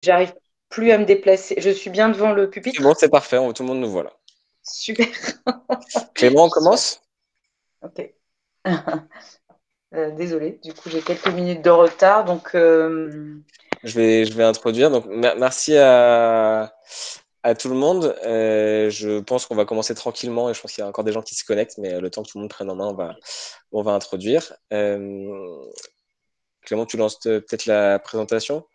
J'arrive plus à me déplacer. Je suis bien devant le C'est bon, pupitre. c'est parfait, tout le monde nous voit là. Super. Clément, on Super. commence? Ok. Désolée, du coup j'ai quelques minutes de retard, donc Je vais introduire. Donc, merci à tout le monde. Je pense qu'on va commencer tranquillement et je pense qu'il y a encore des gens qui se connectent, mais le temps que tout le monde prenne en main, on va introduire. Clément, tu lances peut-être la présentation.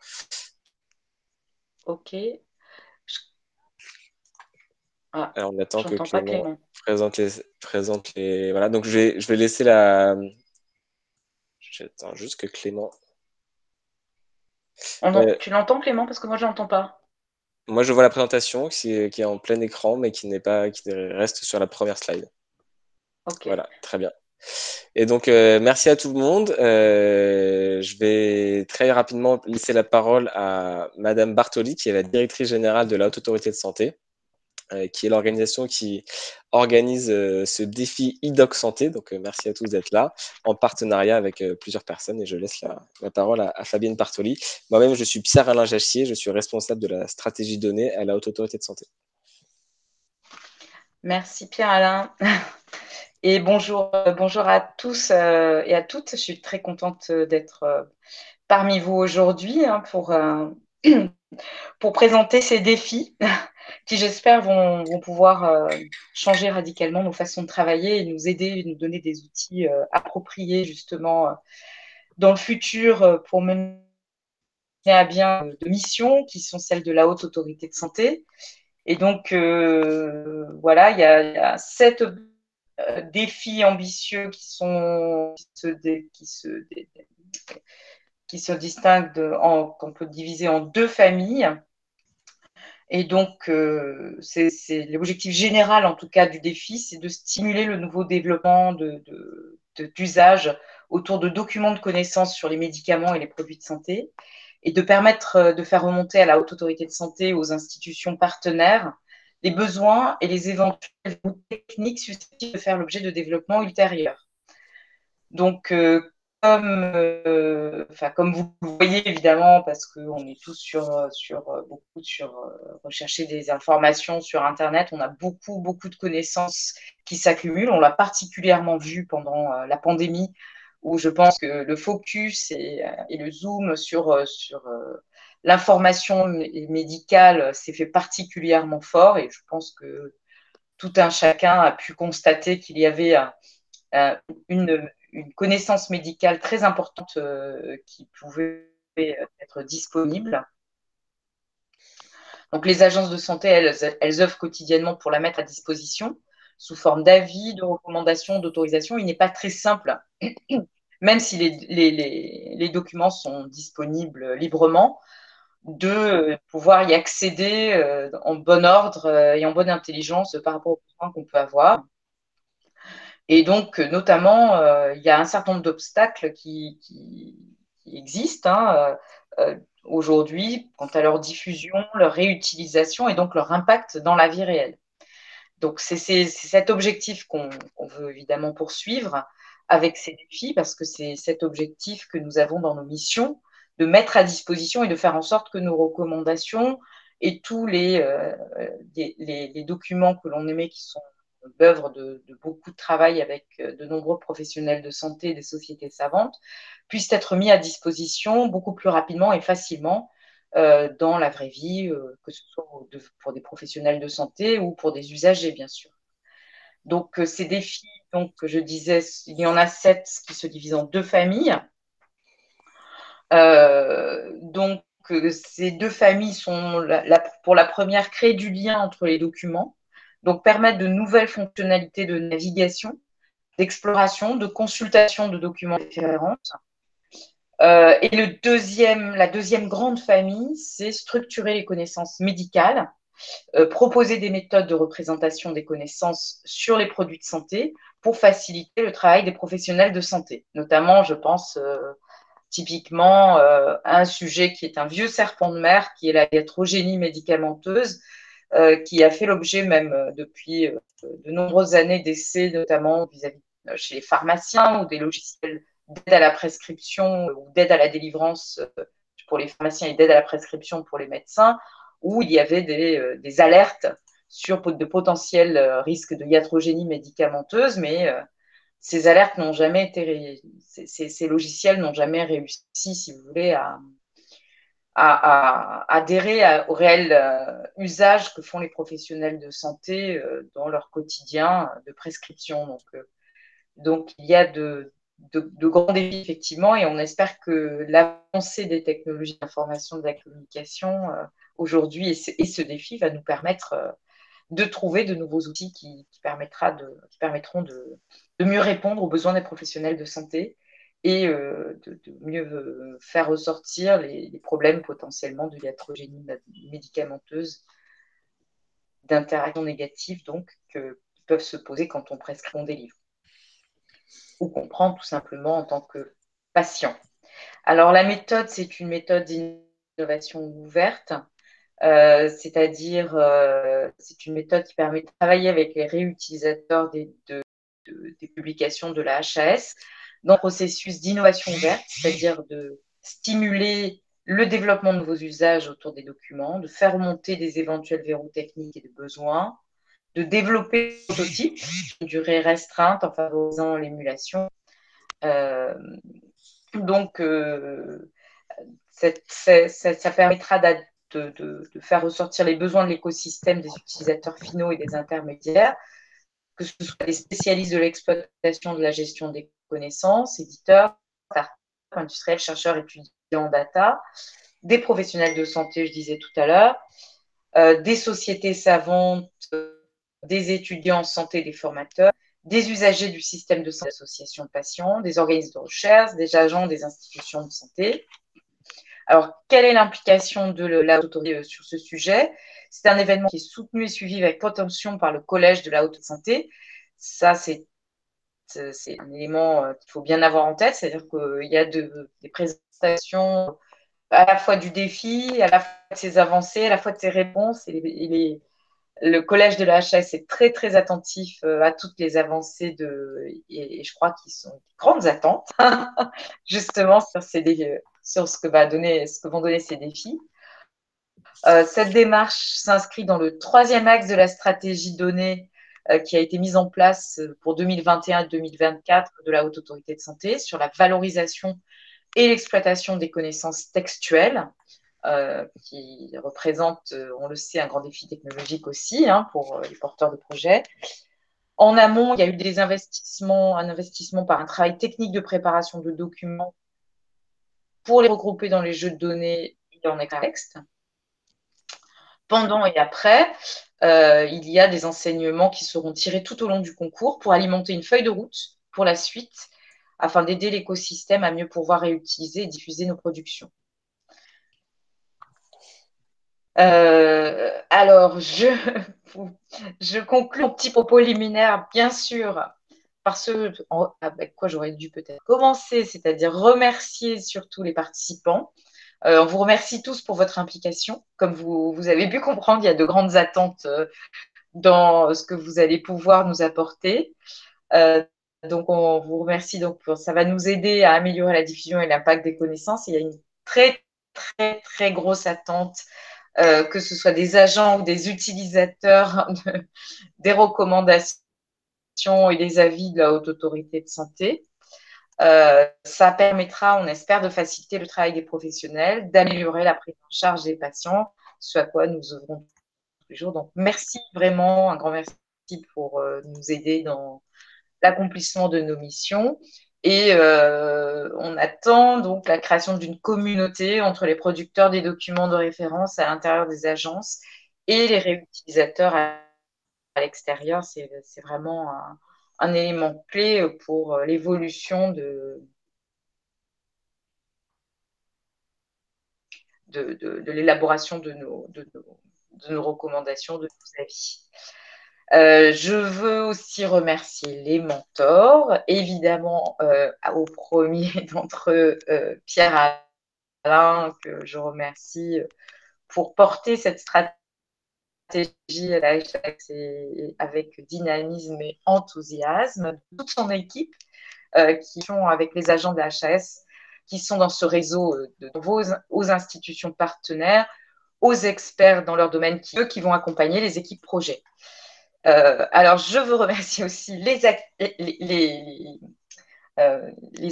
ok. Ah, Alors, on attend que j'entends pas Clément Clément. présente les. Voilà, donc je vais laisser la. J'attends juste que Clément. Euh, Tu l'entends Clément? Parce que moi je l'entends pas. Moi, je vois la présentation qui est en plein écran, mais qui reste sur la première slide. Ok. Voilà, très bien. Et donc, merci à tout le monde. Je vais très rapidement laisser la parole à Madame Bartoli, qui est la directrice générale de la Haute Autorité de Santé, qui est l'organisation qui organise ce défi IDOC Santé. Donc, merci à tous d'être là, en partenariat avec plusieurs personnes. Et je laisse la parole à Fabienne Bartoli. Moi-même, je suis Pierre-Alain Jachier, je suis responsable de la stratégie donnée à la Haute Autorité de Santé. Merci Pierre-Alain. Et bonjour, bonjour à tous et à toutes. Je suis très contente d'être parmi vous aujourd'hui hein, pour présenter ces défis qui, j'espère, vont pouvoir changer radicalement nos façons de travailler et nous aider, nous donner des outils appropriés justement dans le futur pour mener à bien de missions qui sont celles de la haute autorité de santé. Et donc, voilà, il y a 7 défis ambitieux qui se distinguent, qu'on peut diviser en 2 familles. Et donc, c'est l'objectif général, en tout cas, du défi, c'est de stimuler le nouveau développement d'usage autour de documents de connaissances sur les médicaments et les produits de santé, et de permettre de faire remonter à la Haute Autorité de Santé, aux institutions partenaires, les besoins et les éventuelles techniques susceptibles de faire l'objet de développement ultérieur. Donc, comme vous le voyez évidemment, parce qu'on est tous sur rechercher des informations sur Internet, on a beaucoup, beaucoup de connaissances qui s'accumulent. On l'a particulièrement vu pendant la pandémie, où je pense que le focus et le zoom sur l'information médicale s'est fait particulièrement fort. Et je pense que tout un chacun a pu constater qu'il y avait une connaissance médicale très importante qui pouvait être disponible. Donc les agences de santé, elles œuvrent quotidiennement pour la mettre à disposition sous forme d'avis, de recommandations, d'autorisations. Il n'est pas très simple, même si les documents sont disponibles librement, de pouvoir y accéder en bon ordre et en bonne intelligence par rapport aux besoins qu'on peut avoir. Et donc, notamment, il y a un certain nombre d'obstacles qui existent hein, aujourd'hui quant à leur diffusion, leur réutilisation et donc leur impact dans la vie réelle. Donc, c'est cet objectif qu'on veut évidemment poursuivre avec ces défis, parce que c'est cet objectif que nous avons dans nos missions, de mettre à disposition et de faire en sorte que nos recommandations et tous les documents que l'on émet qui sont l'œuvre de beaucoup de travail avec de nombreux professionnels de santé et des sociétés savantes, puissent être mis à disposition beaucoup plus rapidement et facilement dans la vraie vie, que ce soit pour des professionnels de santé ou pour des usagers, bien sûr. Donc, ces défis, donc, je disais, il y en a 7 qui se divisent en 2 familles. Donc, ces 2 familles sont, pour la première, créer du lien entre les documents, donc permettre de nouvelles fonctionnalités de navigation, d'exploration, de consultation de documents de référence. Et la deuxième grande famille, c'est structurer les connaissances médicales, proposer des méthodes de représentation des connaissances sur les produits de santé pour faciliter le travail des professionnels de santé. Notamment, je pense typiquement à un sujet qui est un vieux serpent de mer, qui est la iatrogénie médicamenteuse, qui a fait l'objet même depuis de nombreuses années d'essais, notamment vis-à-vis chez les pharmaciens ou des logiciels d'aide à la prescription ou d'aide à la délivrance. Je pour les pharmaciens et d'aide à la prescription pour les médecins, où il y avait des alertes sur de potentiels risques de iatrogénie médicamenteuse, mais ces alertes n'ont jamais été, ces logiciels n'ont jamais réussi, si vous voulez, à adhérer au réel usage que font les professionnels de santé dans leur quotidien de prescription. Donc il y a de grands défis, effectivement, et on espère que l'avancée des technologies d'information et de la communication aujourd'hui et ce défi va nous permettre de trouver de nouveaux outils qui permettront de mieux répondre aux besoins des professionnels de santé et de mieux faire ressortir les problèmes potentiellement de iatrogénie médicamenteuse, d'interactions négatives donc, qui peuvent se poser quand on prescrit, on délivre ou qu'on prend tout simplement en tant que patient. Alors la méthode, c'est une méthode d'innovation ouverte, c'est-à-dire c'est une méthode qui permet de travailler avec les réutilisateurs des publications de la HAS dans un processus d'innovation ouverte, c'est-à-dire de stimuler le développement de nouveaux usages autour des documents, de faire remonter des éventuels verrous techniques et de besoins, de développer des prototypes d'une durée restreinte en favorisant l'émulation. Donc, ça permettra de faire ressortir les besoins de l'écosystème des utilisateurs finaux et des intermédiaires, que ce soit des spécialistes de l'exploitation de la gestion des connaissances, éditeurs, industriels, chercheurs, étudiants en data, des professionnels de santé, je disais tout à l'heure, des sociétés savantes, des étudiants en santé, des formateurs, des usagers du système de santé, associations de patients, des organismes de recherche, des agents des institutions de santé. Alors, quelle est l'implication de la Haute Autorité sur ce sujet? C'est un événement qui est soutenu et suivi avec attention par le Collège de la Haute Santé. Ça, c'est un élément qu'il faut bien avoir en tête, c'est-à-dire qu'il y a des présentations à la fois du défi, à la fois de ses avancées, à la fois de ses réponses. Le collège de la HAS est très, très attentif à toutes les avancées et je crois qu'ils sont de grandes attentes, justement, sur ce que vont donner ces défis. Cette démarche s'inscrit dans le troisième axe de la stratégie donnée qui a été mise en place pour 2021-2024 de la Haute Autorité de Santé sur la valorisation et l'exploitation des connaissances textuelles, qui représente, on le sait, un grand défi technologique aussi pour les porteurs de projets. En amont, il y a eu un investissement par un travail technique de préparation de documents pour les regrouper dans les jeux de données et en texte. Pendant et après, il y a des enseignements qui seront tirés tout au long du concours pour alimenter une feuille de route pour la suite, afin d'aider l'écosystème à mieux pouvoir réutiliser et diffuser nos productions. Alors, je conclue mon petit propos liminaire, bien sûr, par avec quoi j'aurais dû peut-être commencer, c'est-à-dire remercier surtout les participants. On vous remercie tous pour votre implication. Comme vous avez pu comprendre, il y a de grandes attentes dans ce que vous allez pouvoir nous apporter. Donc, on vous remercie. Donc, ça va nous aider à améliorer la diffusion et l'impact des connaissances. Il y a une très, très, très grosse attente, que ce soit des agents ou des utilisateurs des recommandations et des avis de la Haute Autorité de Santé. Ça permettra, on espère, de faciliter le travail des professionnels, d'améliorer la prise en charge des patients, ce à quoi nous œuvrons tous les jours. Donc, merci vraiment, un grand merci pour nous aider dans l'accomplissement de nos missions. Et on attend donc la création d'une communauté entre les producteurs des documents de référence à l'intérieur des agences et les réutilisateurs à l'extérieur. C'est vraiment un élément clé pour l'évolution de l'élaboration de nos recommandations, de nos avis. Je veux aussi remercier les mentors, évidemment au premier d'entre eux, Pierre-Alain, que je remercie pour porter cette stratégie à la HAS avec dynamisme et enthousiasme, toute son équipe qui sont avec les agents de la HAS qui sont dans ce réseau aux institutions partenaires, aux experts dans leur domaine, eux qui vont accompagner les équipes projets. Alors, je veux remercier aussi les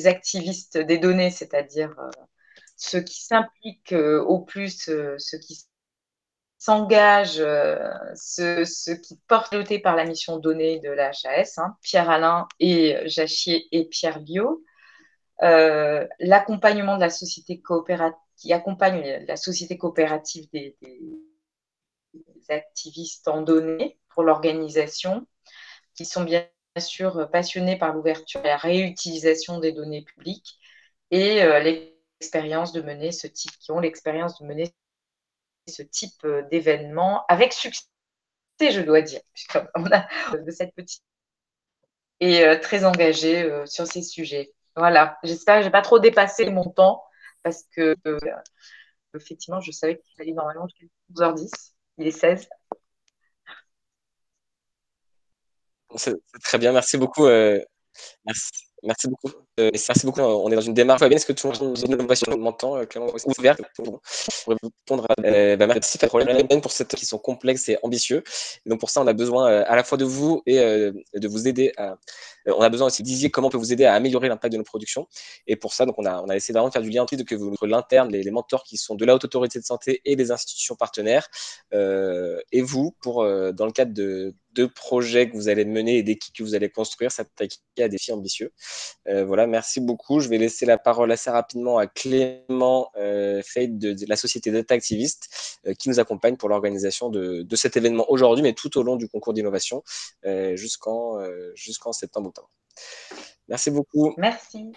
activistes des données, c'est-à-dire ceux qui s'impliquent au plus, ceux qui s'engagent, ceux qui portent le thé par la mission donnée de la HAS, Pierre-Alain et Jachier et Pierre Bio, l'accompagnement de la société coopérative, qui accompagne la société coopérative des activistes en données pour l'organisation, qui sont bien sûr passionnés par l'ouverture et la réutilisation des données publiques et l'expérience de mener ce type, qui ont l'expérience de mener ce type d'événement avec succès, je dois dire, puisqu'on a de cette petite et très engagé sur ces sujets. Voilà, j'espère que je n'ai pas trop dépassé mon temps parce que effectivement, je savais qu'il fallait normalement jusqu'à 12h10. Il est 16. C'est très bien, merci beaucoup. Merci beaucoup. Merci beaucoup. On est dans une démarche. Est-ce que tout le monde l'innovation m'entend clairement ouverte pour répondre à merci pour cette qui sont complexes et ambitieux. Et donc pour ça, on a besoin à la fois de vous et de vous aider à. On a besoin aussi de comment on peut vous aider à améliorer l'impact de nos productions. Et pour ça, donc on a essayé vraiment de faire du lien entre que vous entre l'interne, les mentors qui sont de la Haute Autorité de Santé et des institutions partenaires, et vous pour dans le cadre de projets que vous allez mener et d'équipes que vous allez construire, s'attaquer à des défis ambitieux. Voilà, merci beaucoup. Je vais laisser la parole assez rapidement à Clément Fade de la société Data Activist qui nous accompagne pour l'organisation de cet événement aujourd'hui, mais tout au long du concours d'innovation jusqu'en septembre-octobre. Merci beaucoup. Merci.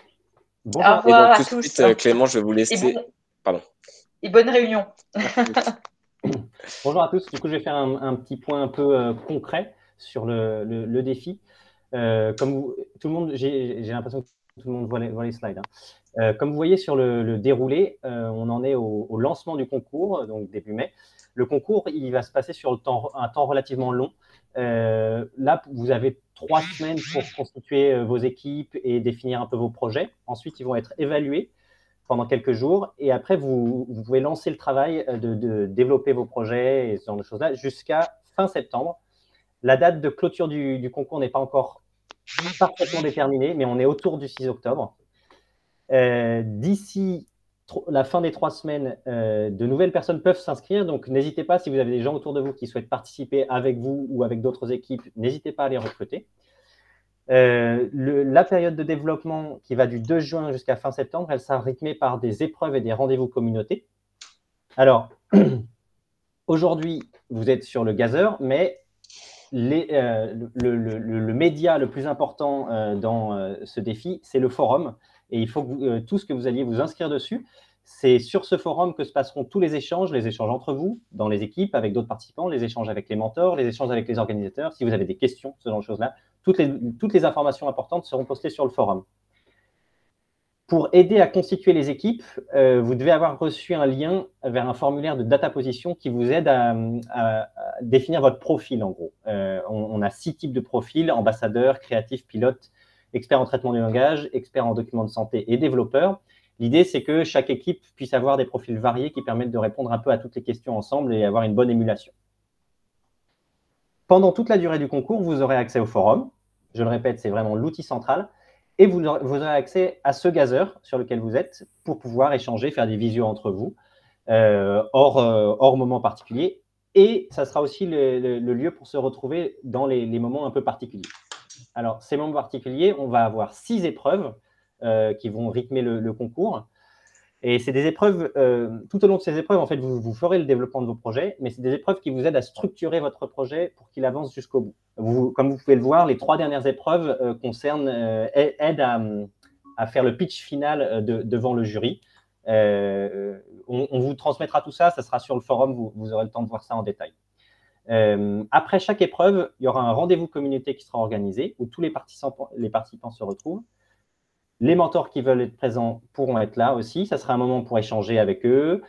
Bonjour. Au revoir et donc, à tout de tous. suite, Clément, je vais vous laisser. Pardon. Et bonne réunion. Bonjour à tous. Du coup, je vais faire un petit point un peu concret sur le défi. Comme tout le monde, j'ai l'impression que tout le monde voit les slides. Comme vous voyez sur le déroulé, on en est au lancement du concours, donc début mai. Le concours, il va se passer sur un temps relativement long. Là, vous avez 3 semaines pour constituer vos équipes et définir un peu vos projets. Ensuite, ils vont être évalués pendant quelques jours. Et après, vous pouvez lancer le travail de développer vos projets et ce genre de choses-là jusqu'à fin septembre. La date de clôture du concours n'est pas encore parfaitement déterminée, mais on est autour du 6 octobre. D'ici la fin des 3 semaines, de nouvelles personnes peuvent s'inscrire. Donc, n'hésitez pas, si vous avez des gens autour de vous qui souhaitent participer avec vous ou avec d'autres équipes, n'hésitez pas à les recruter. La période de développement qui va du 2 juin jusqu'à fin septembre, elle sera rythmée par des épreuves et des rendez-vous communautés. Alors, aujourd'hui, vous êtes sur le gazeur, mais le média le plus important dans ce défi, c'est le forum. Et il faut que tous que vous alliez vous inscrire dessus. C'est sur ce forum que se passeront tous les échanges entre vous, dans les équipes, avec d'autres participants, les échanges avec les mentors, les échanges avec les organisateurs. Si vous avez des questions, ce genre de choses-là, toutes les informations importantes seront postées sur le forum. Pour aider à constituer les équipes, vous devez avoir reçu un lien vers un formulaire de data position qui vous aide à définir votre profil, en gros. On a 6 types de profils: ambassadeur, créatif, pilote, expert en traitement du langage, expert en documents de santé et développeur. L'idée, c'est que chaque équipe puisse avoir des profils variés qui permettent de répondre un peu à toutes les questions ensemble et avoir une bonne émulation. Pendant toute la durée du concours, vous aurez accès au forum. Je le répète, c'est vraiment l'outil central. Et vous aurez accès à ce gazeur sur lequel vous êtes pour pouvoir échanger, faire des visios entre vous, hors moment particulier. Et ça sera aussi le lieu pour se retrouver dans les moments un peu particuliers. Alors, ces moments particuliers, on va avoir 6 épreuves qui vont rythmer le concours. Et c'est des épreuves, tout au long de ces épreuves, en fait, vous ferez le développement de vos projets, mais c'est des épreuves qui vous aident à structurer votre projet pour qu'il avance jusqu'au bout. Comme vous pouvez le voir, les 3 dernières épreuves aident à faire le pitch final devant le jury. On vous transmettra tout ça, ça sera sur le forum, vous aurez le temps de voir ça en détail. Après chaque épreuve, il y aura un rendez-vous communauté qui sera organisé, où tous les participants se retrouvent. Les mentors qui veulent être présents pourront être là aussi. Ça sera un moment pour échanger avec eux.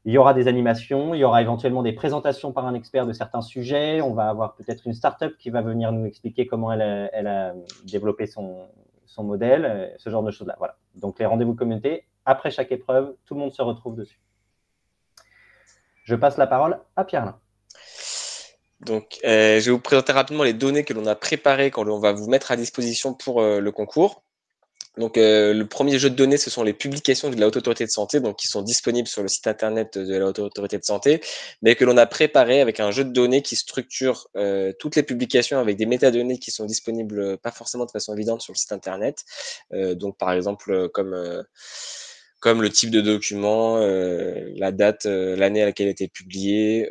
Il y aura des animations, il y aura éventuellement des présentations par un expert de certains sujets. On va avoir peut-être une start-up qui va venir nous expliquer comment elle a développé son modèle, ce genre de choses-là. Voilà. Donc, les rendez-vous communauté après chaque épreuve, tout le monde se retrouve dessus. Je passe la parole à Pierre-Alain. Donc, je vais vous présenter rapidement les données que l'on a préparées quand on va vous mettre à disposition pour le concours. Donc, le premier jeu de données, ce sont les publications de la Haute Autorité de Santé, donc qui sont disponibles sur le site internet de la Haute Autorité de Santé, mais que l'on a préparé avec un jeu de données qui structure toutes les publications avec des métadonnées qui sont disponibles pas forcément de façon évidente sur le site internet. Donc, par exemple, comme le type de document, la date, l'année à laquelle il a été publié,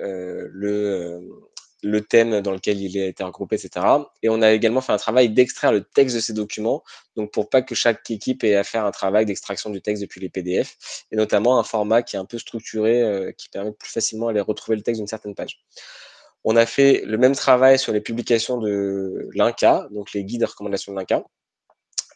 le thème dans lequel il a été regroupé, etc. Et on a également fait un travail d'extraire le texte de ces documents, donc pour pas que chaque équipe ait à faire un travail d'extraction du texte depuis les PDF, et notamment un format qui est un peu structuré, qui permet plus facilement d'aller retrouver le texte d'une certaine page. On a fait le même travail sur les publications de l'INCa, donc les guides de recommandation de l'INCa,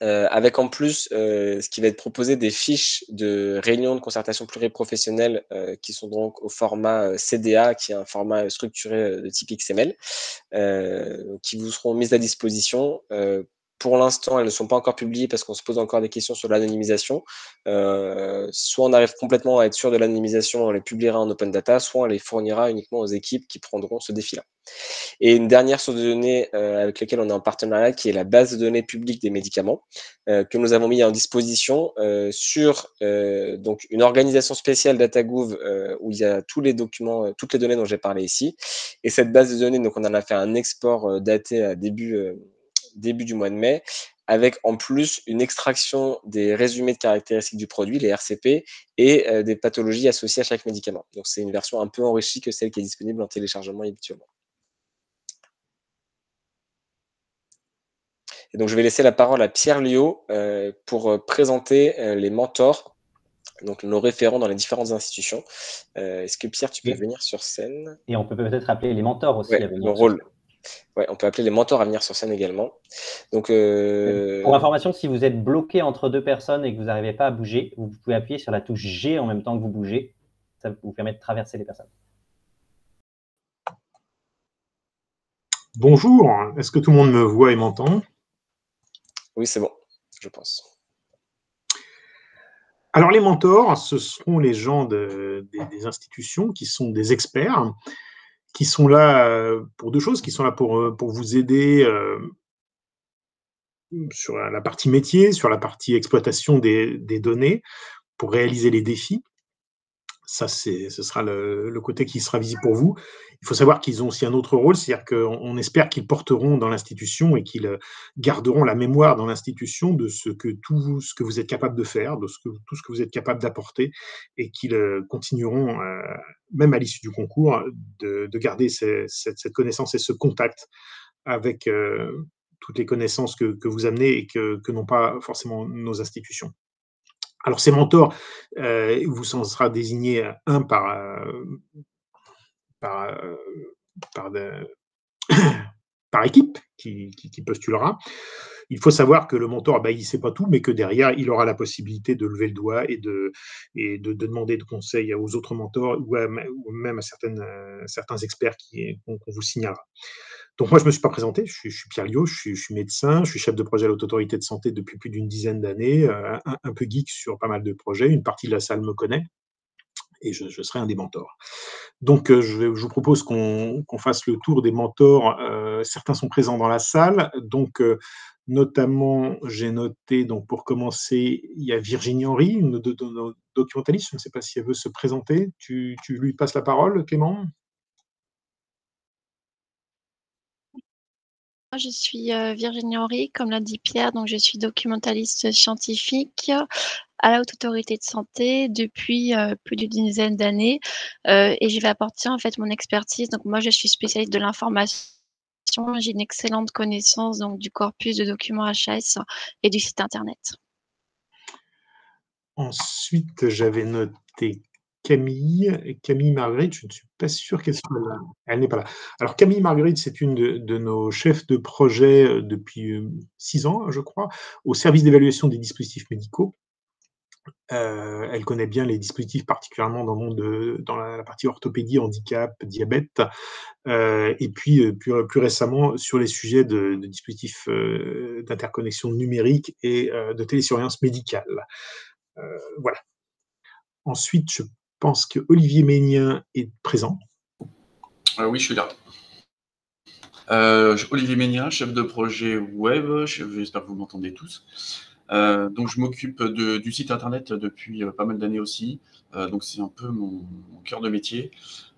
avec en plus ce qui va être proposé des fiches de réunions de concertation pluriprofessionnelle qui sont donc au format CDA, qui est un format structuré de type XML, qui vous seront mises à disposition. Pour l'instant, elles ne sont pas encore publiées parce qu'on se pose encore des questions sur l'anonymisation. Soit on arrive complètement à être sûr de l'anonymisation, on les publiera en open data, soit on les fournira uniquement aux équipes qui prendront ce défi-là. Et une dernière source de données avec laquelle on est en partenariat, qui est la base de données publique des médicaments, que nous avons mis en disposition sur donc une organisation spéciale DataGouv où il y a tous les documents, toutes les données dont j'ai parlé ici. Et cette base de données, donc on en a fait un export daté à début du mois de mai, avec en plus une extraction des résumés de caractéristiques du produit, les RCP, et des pathologies associées à chaque médicament. Donc c'est une version un peu enrichie que celle qui est disponible en téléchargement habituellement. Et donc, je vais laisser la parole à Pierre Liot pour présenter les mentors, donc nos référents dans les différentes institutions. Est-ce que Pierre, tu peux venir sur scène? Et on peut peut-être appeler les mentors aussi à venir. Le rôle. Ouais, on peut appeler les mentors à venir sur scène également. Donc, pour information, si vous êtes bloqué entre deux personnes et que vous n'arrivez pas à bouger, vous pouvez appuyer sur la touche G en même temps que vous bougez. Ça vous permet de traverser les personnes. Bonjour, est-ce que tout le monde me voit et m'entend? Oui, c'est bon, je pense. Alors, les mentors, ce seront les gens des institutions qui sont des experts, qui sont là pour deux choses, qui sont là pour vous aider sur la partie métier, sur la partie exploitation des données, pour réaliser les défis. Ça, ce sera le côté qui sera visible pour vous. Il faut savoir qu'ils ont aussi un autre rôle, c'est-à-dire qu'on espère qu'ils porteront dans l'institution et qu'ils garderont la mémoire dans l'institution de tout ce que vous êtes capable de faire, de tout ce que vous êtes capable d'apporter, et qu'ils continueront, même à l'issue du concours, de garder cette connaissance et ce contact avec toutes les connaissances que vous amenez et que n'ont pas forcément nos institutions. Alors, ces mentors, vous en sera désigné un par équipe qui postulera. Il faut savoir que le mentor, il ne sait pas tout, mais que derrière, il aura la possibilité de lever le doigt et de demander de conseils aux autres mentors ou même à certains experts qu'on vous signalera. Donc moi, je ne me suis pas présenté, je suis Pierre Liot, je suis médecin, je suis chef de projet à l'Haute Autorité de Santé depuis plus d'une dizaine d'années, un peu geek sur pas mal de projets, une partie de la salle me connaît, et je serai un des mentors. Donc je vous propose qu'on fasse le tour des mentors. Certains sont présents dans la salle, donc notamment, j'ai noté, donc pour commencer, il y a Virginie Henry, une de nos documentalistes, je ne sais pas si elle veut se présenter. Tu lui passes la parole, Clément? Je suis Virginie Henry, comme l'a dit Pierre, donc je suis documentaliste scientifique à la Haute Autorité de Santé depuis plus d'une dizaine d'années et je vais apporter en fait mon expertise. Donc moi, je suis spécialiste de l'information. J'ai une excellente connaissance donc, du corpus de documents HAS et du site internet. Ensuite, j'avais noté Camille Marguerite, je ne suis pas sûr qu'elle soit là. Elle n'est pas là. Alors, Camille Marguerite, c'est une de nos chefs de projet depuis 6 ans, je crois, au service d'évaluation des dispositifs médicaux. Elle connaît bien les dispositifs, particulièrement dans la partie orthopédie, handicap, diabète, et puis plus récemment sur les sujets de dispositifs d'interconnexion numérique et de télésurveillance médicale. Voilà. Ensuite, je pense que Olivier Ménien est présent. Oui, je suis là. Olivier Ménien, chef de projet web, j'espère que vous m'entendez tous. Donc je m'occupe du site internet depuis pas mal d'années aussi, donc c'est un peu mon cœur de métier.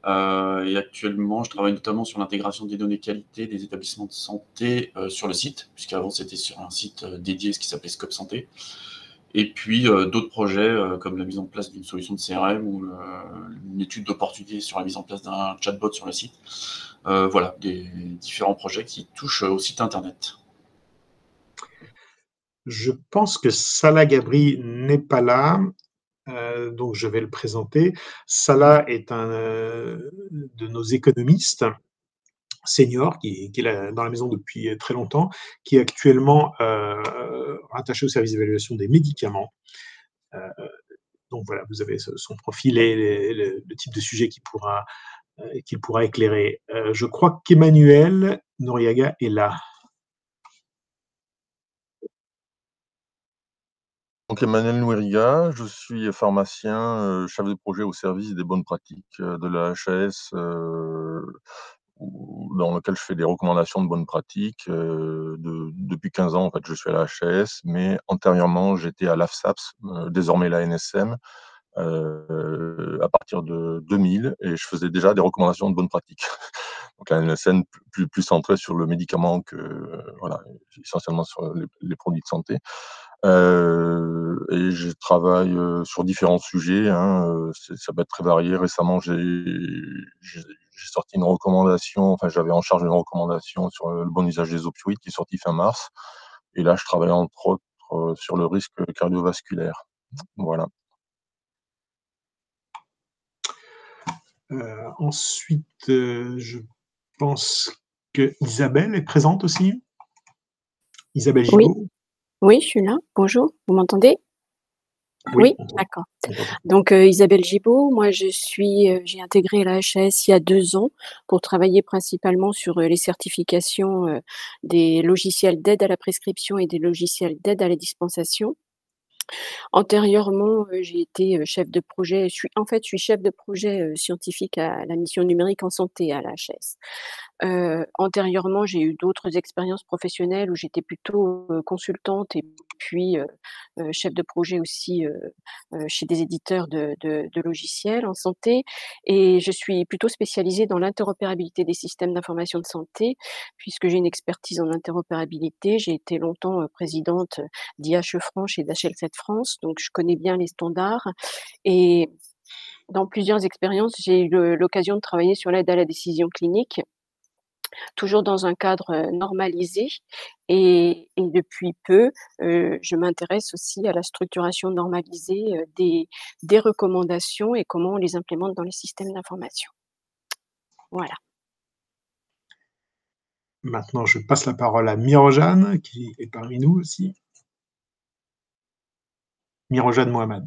Et actuellement, je travaille notamment sur l'intégration des données qualité des établissements de santé sur le site, puisqu'avant c'était sur un site dédié, ce qui s'appelait Scope Santé. Et puis d'autres projets comme la mise en place d'une solution de CRM ou une étude d'opportunité sur la mise en place d'un chatbot sur le site. Voilà, des différents projets qui touchent au site internet. Je pense que Salah Gabri n'est pas là, donc je vais le présenter. Salah est un de nos économistes seniors qui est là dans la maison depuis très longtemps, qui est actuellement rattaché au service d'évaluation des médicaments. Donc voilà, vous avez son profil et le type de sujet qu'il pourra éclairer. Je crois qu'Emmanuel Noriaga est là. Donc Emmanuel Noriaga, je suis pharmacien, chef de projet au service des bonnes pratiques de la HAS, dans lequel je fais des recommandations de bonnes pratiques. Depuis 15 ans, en fait, je suis à la HAS, mais antérieurement, j'étais à l'AFSAPS, désormais la NSM, à partir de 2000, et je faisais déjà des recommandations de bonnes pratiques. Donc la NSM plus centrée sur le médicament que, voilà, essentiellement sur les produits de santé. Et je travaille sur différents sujets, hein, ça peut être très varié. Récemment, j'ai sorti une recommandation, enfin j'avais en charge une recommandation sur le bon usage des opioïdes qui est sortie fin mars. Et là, je travaille entre autres sur le risque cardiovasculaire. Voilà. Ensuite, je pense que Isabelle est présente aussi. Isabelle Gibaud. Oui, je suis là. Bonjour, vous m'entendez? Oui, d'accord. Donc Isabelle Gibaud, moi j'ai intégré la HAS il y a 2 ans pour travailler principalement sur les certifications des logiciels d'aide à la prescription et des logiciels d'aide à la dispensation. Antérieurement, j'ai été chef de projet. Je suis chef de projet scientifique à la mission numérique en santé à la HAS. Antérieurement, j'ai eu d'autres expériences professionnelles où j'étais plutôt consultante et puis chef de projet aussi chez des éditeurs de logiciels en santé. Et je suis plutôt spécialisée dans l'interopérabilité des systèmes d'information de santé, puisque j'ai une expertise en interopérabilité. J'ai été longtemps présidente d'IHE France et d'HL7 France, donc je connais bien les standards. Et dans plusieurs expériences, j'ai eu l'occasion de travailler sur l'aide à la décision clinique, toujours dans un cadre normalisé. Et depuis peu, je m'intéresse aussi à la structuration normalisée des recommandations et comment on les implémente dans les systèmes d'information. Voilà. Maintenant, je passe la parole à Mirojane, qui est parmi nous aussi. Mirojane Mohamed.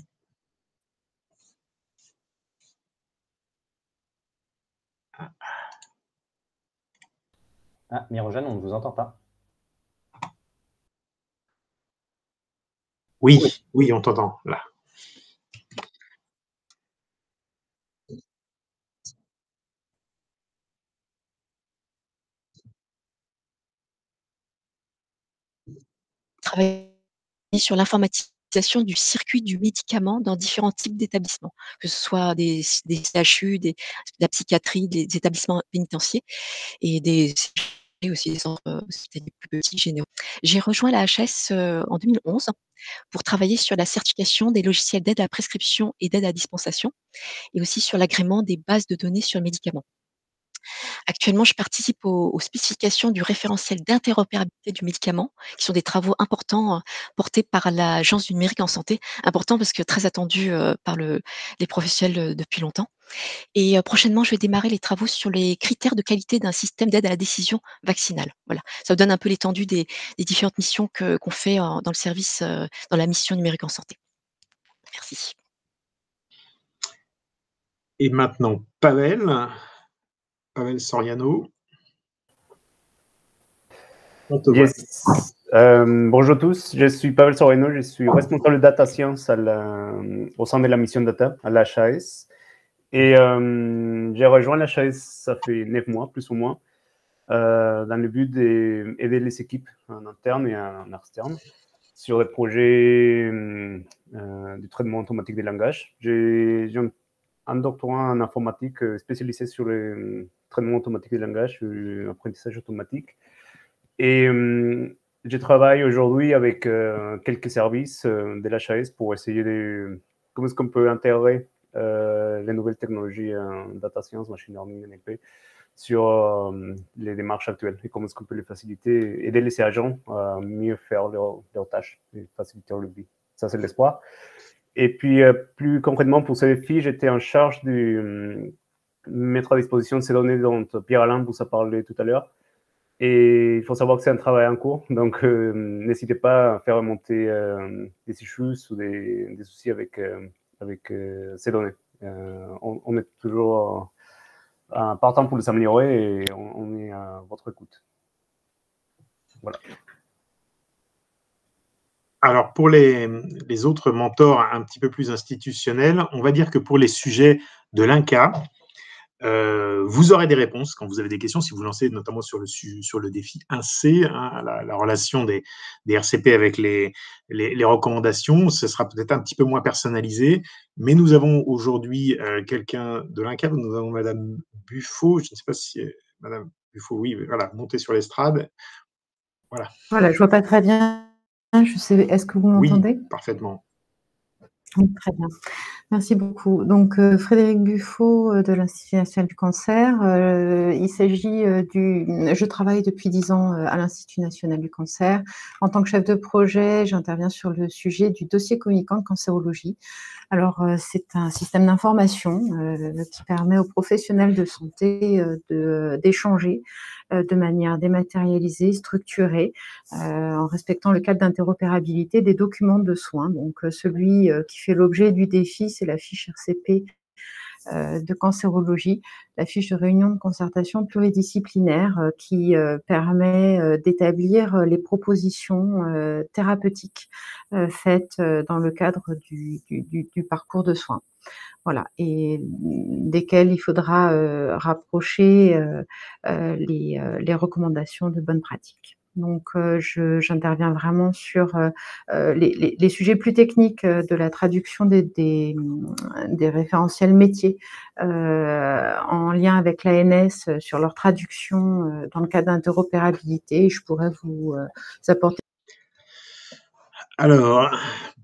Ah, Mirojane, on ne vous entend pas. Oui, on t'entend, là. Travailler sur l'informatisation du circuit du médicament dans différents types d'établissements, que ce soit des CHU, de la psychiatrie, des établissements pénitentiaires et aussi des centres hospitaliers plus petits, généraux. J'ai rejoint la HAS en 2011 pour travailler sur la certification des logiciels d'aide à la prescription et d'aide à la dispensation et aussi sur l'agrément des bases de données sur le médicament. Actuellement, je participe aux spécifications du référentiel d'interopérabilité du médicament, qui sont des travaux importants portés par l'Agence du numérique en santé. Importants parce que très attendus par les professionnels depuis longtemps. Et prochainement, je vais démarrer les travaux sur les critères de qualité d'un système d'aide à la décision vaccinale. Voilà, ça vous donne un peu l'étendue des différentes missions qu'on fait dans le service, dans la mission numérique en santé. Merci. Et maintenant, Pavel Soriano. Yes. Bonjour à tous, je suis Pavel Soreno, je suis responsable de Data Science au sein de la mission Data à l'HAS. Et j'ai rejoint l'HAS, ça fait 9 mois, plus ou moins, dans le but d'aider les équipes en interne et en externe sur des projets du traitement automatique des langages. J'ai un doctorat en informatique spécialisé sur le traitement automatique des langages, l'apprentissage automatique. Et je travaille aujourd'hui avec quelques services de l'HAS pour essayer de comment est-ce qu'on peut intégrer les nouvelles technologies data science, machine learning, NLP sur les démarches actuelles et comment est-ce qu'on peut les faciliter, aider les agents à mieux faire leurs tâches et faciliter leur vie. Ça, c'est l'espoir. Et puis, plus concrètement, pour ce défi, j'étais en charge de mettre à disposition ces données dont Pierre-Alain vous a parlé tout à l'heure. Et il faut savoir que c'est un travail en cours, donc n'hésitez pas à faire remonter des issues ou des soucis avec ces données. On est toujours partant pour les améliorer et on est à votre écoute. Voilà. Alors, pour les autres mentors un petit peu plus institutionnels, on va dire que pour les sujets de l'INCA, vous aurez des réponses quand vous avez des questions, si vous lancez notamment sur le défi 1C, hein, la relation des RCP avec les recommandations. Ce sera peut-être un petit peu moins personnalisé, mais nous avons aujourd'hui quelqu'un de l'INCA, nous avons Madame Buffo, je ne sais pas si Madame Buffo, oui, voilà, montée sur l'estrade. Voilà. Voilà, je ne vois pas très bien. Je sais, est-ce que vous m'entendez? Oui, parfaitement. Oui, très bien. Merci beaucoup. Donc, Frédéric Buffo de l'Institut national du cancer. Il s'agit je travaille depuis 10 ans à l'Institut national du cancer. En tant que chef de projet, j'interviens sur le sujet du dossier communicant de cancérologie. Alors, c'est un système d'information qui permet aux professionnels de santé d'échanger de manière dématérialisée, structurée, en respectant le cadre d'interopérabilité des documents de soins. Donc, celui qui fait l'objet du défi, c'est la fiche RCP de cancérologie, la fiche de réunion de concertation pluridisciplinaire qui permet d'établir les propositions thérapeutiques faites dans le cadre du parcours de soins. Voilà, et desquelles il faudra rapprocher les recommandations de bonnes pratiques. Donc, j'interviens vraiment sur les sujets plus techniques de la traduction des référentiels métiers en lien avec l'ANS sur leur traduction dans le cadre d'interopérabilité. Je pourrais vous apporter. Alors,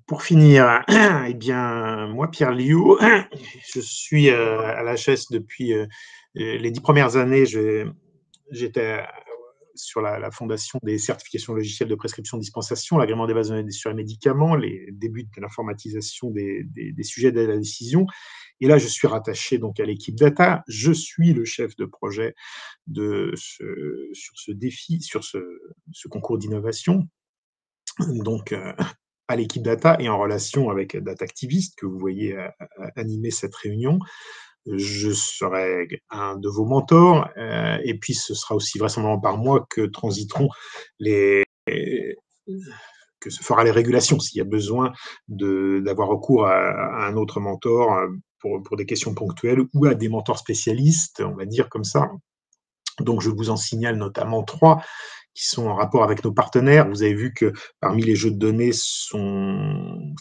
pour finir, eh bien, moi, Pierre Liu, je suis à l'HS depuis les 10 premières années. J'étais sur la fondation des certifications logicielles de prescription dispensation, l'agrément des bases de données sur les médicaments, les débuts de l'informatisation des sujets de la décision. Et là, je suis rattaché donc à l'équipe data. Je suis le chef de projet sur ce défi, sur ce concours d'innovation. Donc, à l'équipe data et en relation avec Data Activist, que vous voyez animer cette réunion. Je serai un de vos mentors, et puis ce sera aussi vraisemblablement par moi que transiteront que se fera les régulations s'il y a besoin d'avoir recours à un autre mentor pour des questions ponctuelles ou à des mentors spécialistes, on va dire comme ça. Donc, je vous en signale notamment 3 qui sont en rapport avec nos partenaires. Vous avez vu que parmi les jeux de données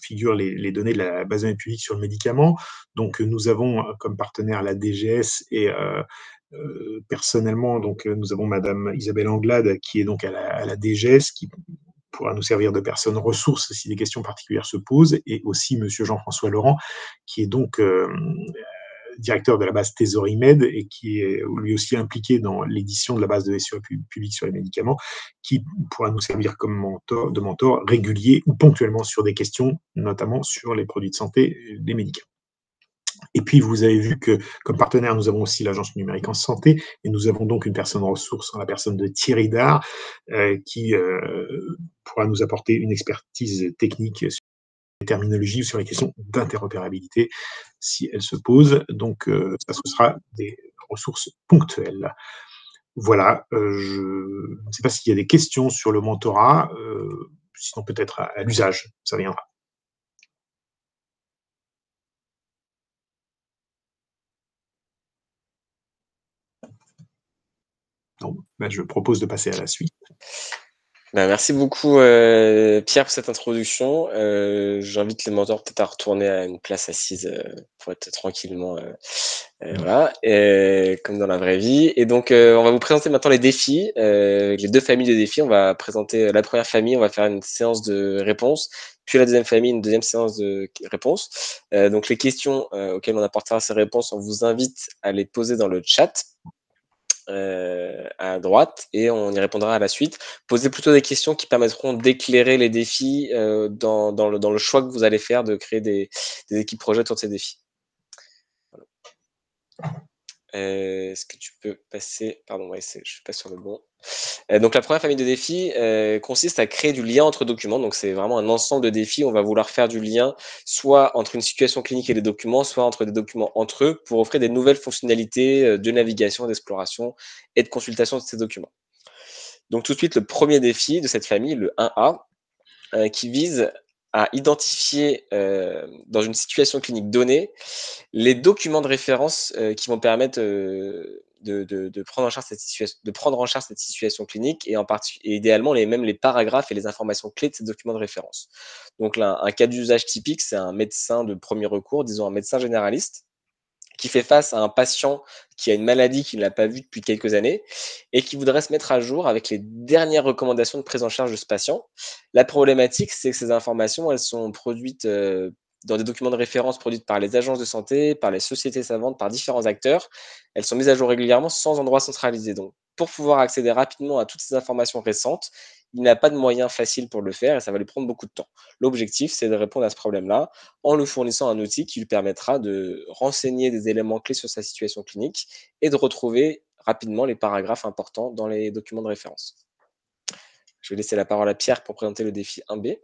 figurent les données de la base de données publique sur le médicament. Donc, nous avons comme partenaire la DGS et personnellement, donc, nous avons Madame Isabelle Anglade qui est donc à la DGS, qui pourra nous servir de personne ressource si des questions particulières se posent, et aussi Monsieur Jean-François Laurent, qui est donc directeur de la base ThésauryMed et qui est lui aussi impliqué dans l'édition de la base de données publique sur les médicaments, qui pourra nous servir comme mentor régulier ou ponctuellement sur des questions, notamment sur les produits de santé, des médicaments. Et puis, vous avez vu que, comme partenaire, nous avons aussi l'Agence numérique en santé, et nous avons donc une personne ressource en la personne de Thierry Dard, qui pourra nous apporter une expertise technique sur les terminologies ou sur les questions d'interopérabilité, si elles se posent. Donc, ça, ce sera des ressources ponctuelles. Voilà, je ne sais pas s'il y a des questions sur le mentorat, sinon peut-être à l'usage, ça viendra. Donc, je propose de passer à la suite. Merci beaucoup, Pierre, pour cette introduction. J'invite les mentors peut-être à retourner à une place assise pour être tranquillement, voilà, comme dans la vraie vie. Et donc, on va vous présenter maintenant les défis, les 2 familles de défis. On va présenter la première famille, on va faire une séance de réponses, puis la deuxième famille, une deuxième séance de réponses. Donc, les questions auxquelles on apportera ces réponses, on vous invite à les poser dans le chat. À droite et on y répondra à la suite. Posez plutôt des questions qui permettront d'éclairer les défis dans le choix que vous allez faire de créer des équipes projets autour de ces défis. Voilà. Est-ce que tu peux passer... Pardon, ouais, je ne suis pas sur le bon. Donc la première famille de défis consiste à créer du lien entre documents. Donc c'est vraiment un ensemble de défis. On va vouloir faire du lien soit entre une situation clinique et des documents, soit entre des documents entre eux pour offrir des nouvelles fonctionnalités de navigation, d'exploration et de consultation de ces documents. Donc tout de suite, le premier défi de cette famille, le 1A, qui vise à identifier dans une situation clinique donnée les documents de référence qui vont permettre de prendre en charge cette situation clinique et idéalement les paragraphes et les informations clés de ces documents de référence. Donc là, un cas d'usage typique, c'est un médecin de premier recours, disons un médecin généraliste, qui fait face à un patient qui a une maladie qu'il n'a pas vue depuis quelques années et qui voudrait se mettre à jour avec les dernières recommandations de prise en charge de ce patient. La problématique, c'est que ces informations, elles sont produites dans des documents de référence produits par les agences de santé, par les sociétés savantes, par différents acteurs. Elles sont mises à jour régulièrement sans endroit centralisé. Donc, pour pouvoir accéder rapidement à toutes ces informations récentes, il n'a pas de moyen facile pour le faire et ça va lui prendre beaucoup de temps. L'objectif, c'est de répondre à ce problème-là en lui fournissant un outil qui lui permettra de renseigner des éléments clés sur sa situation clinique et de retrouver rapidement les paragraphes importants dans les documents de référence. Je vais laisser la parole à Pierre pour présenter le défi 1B.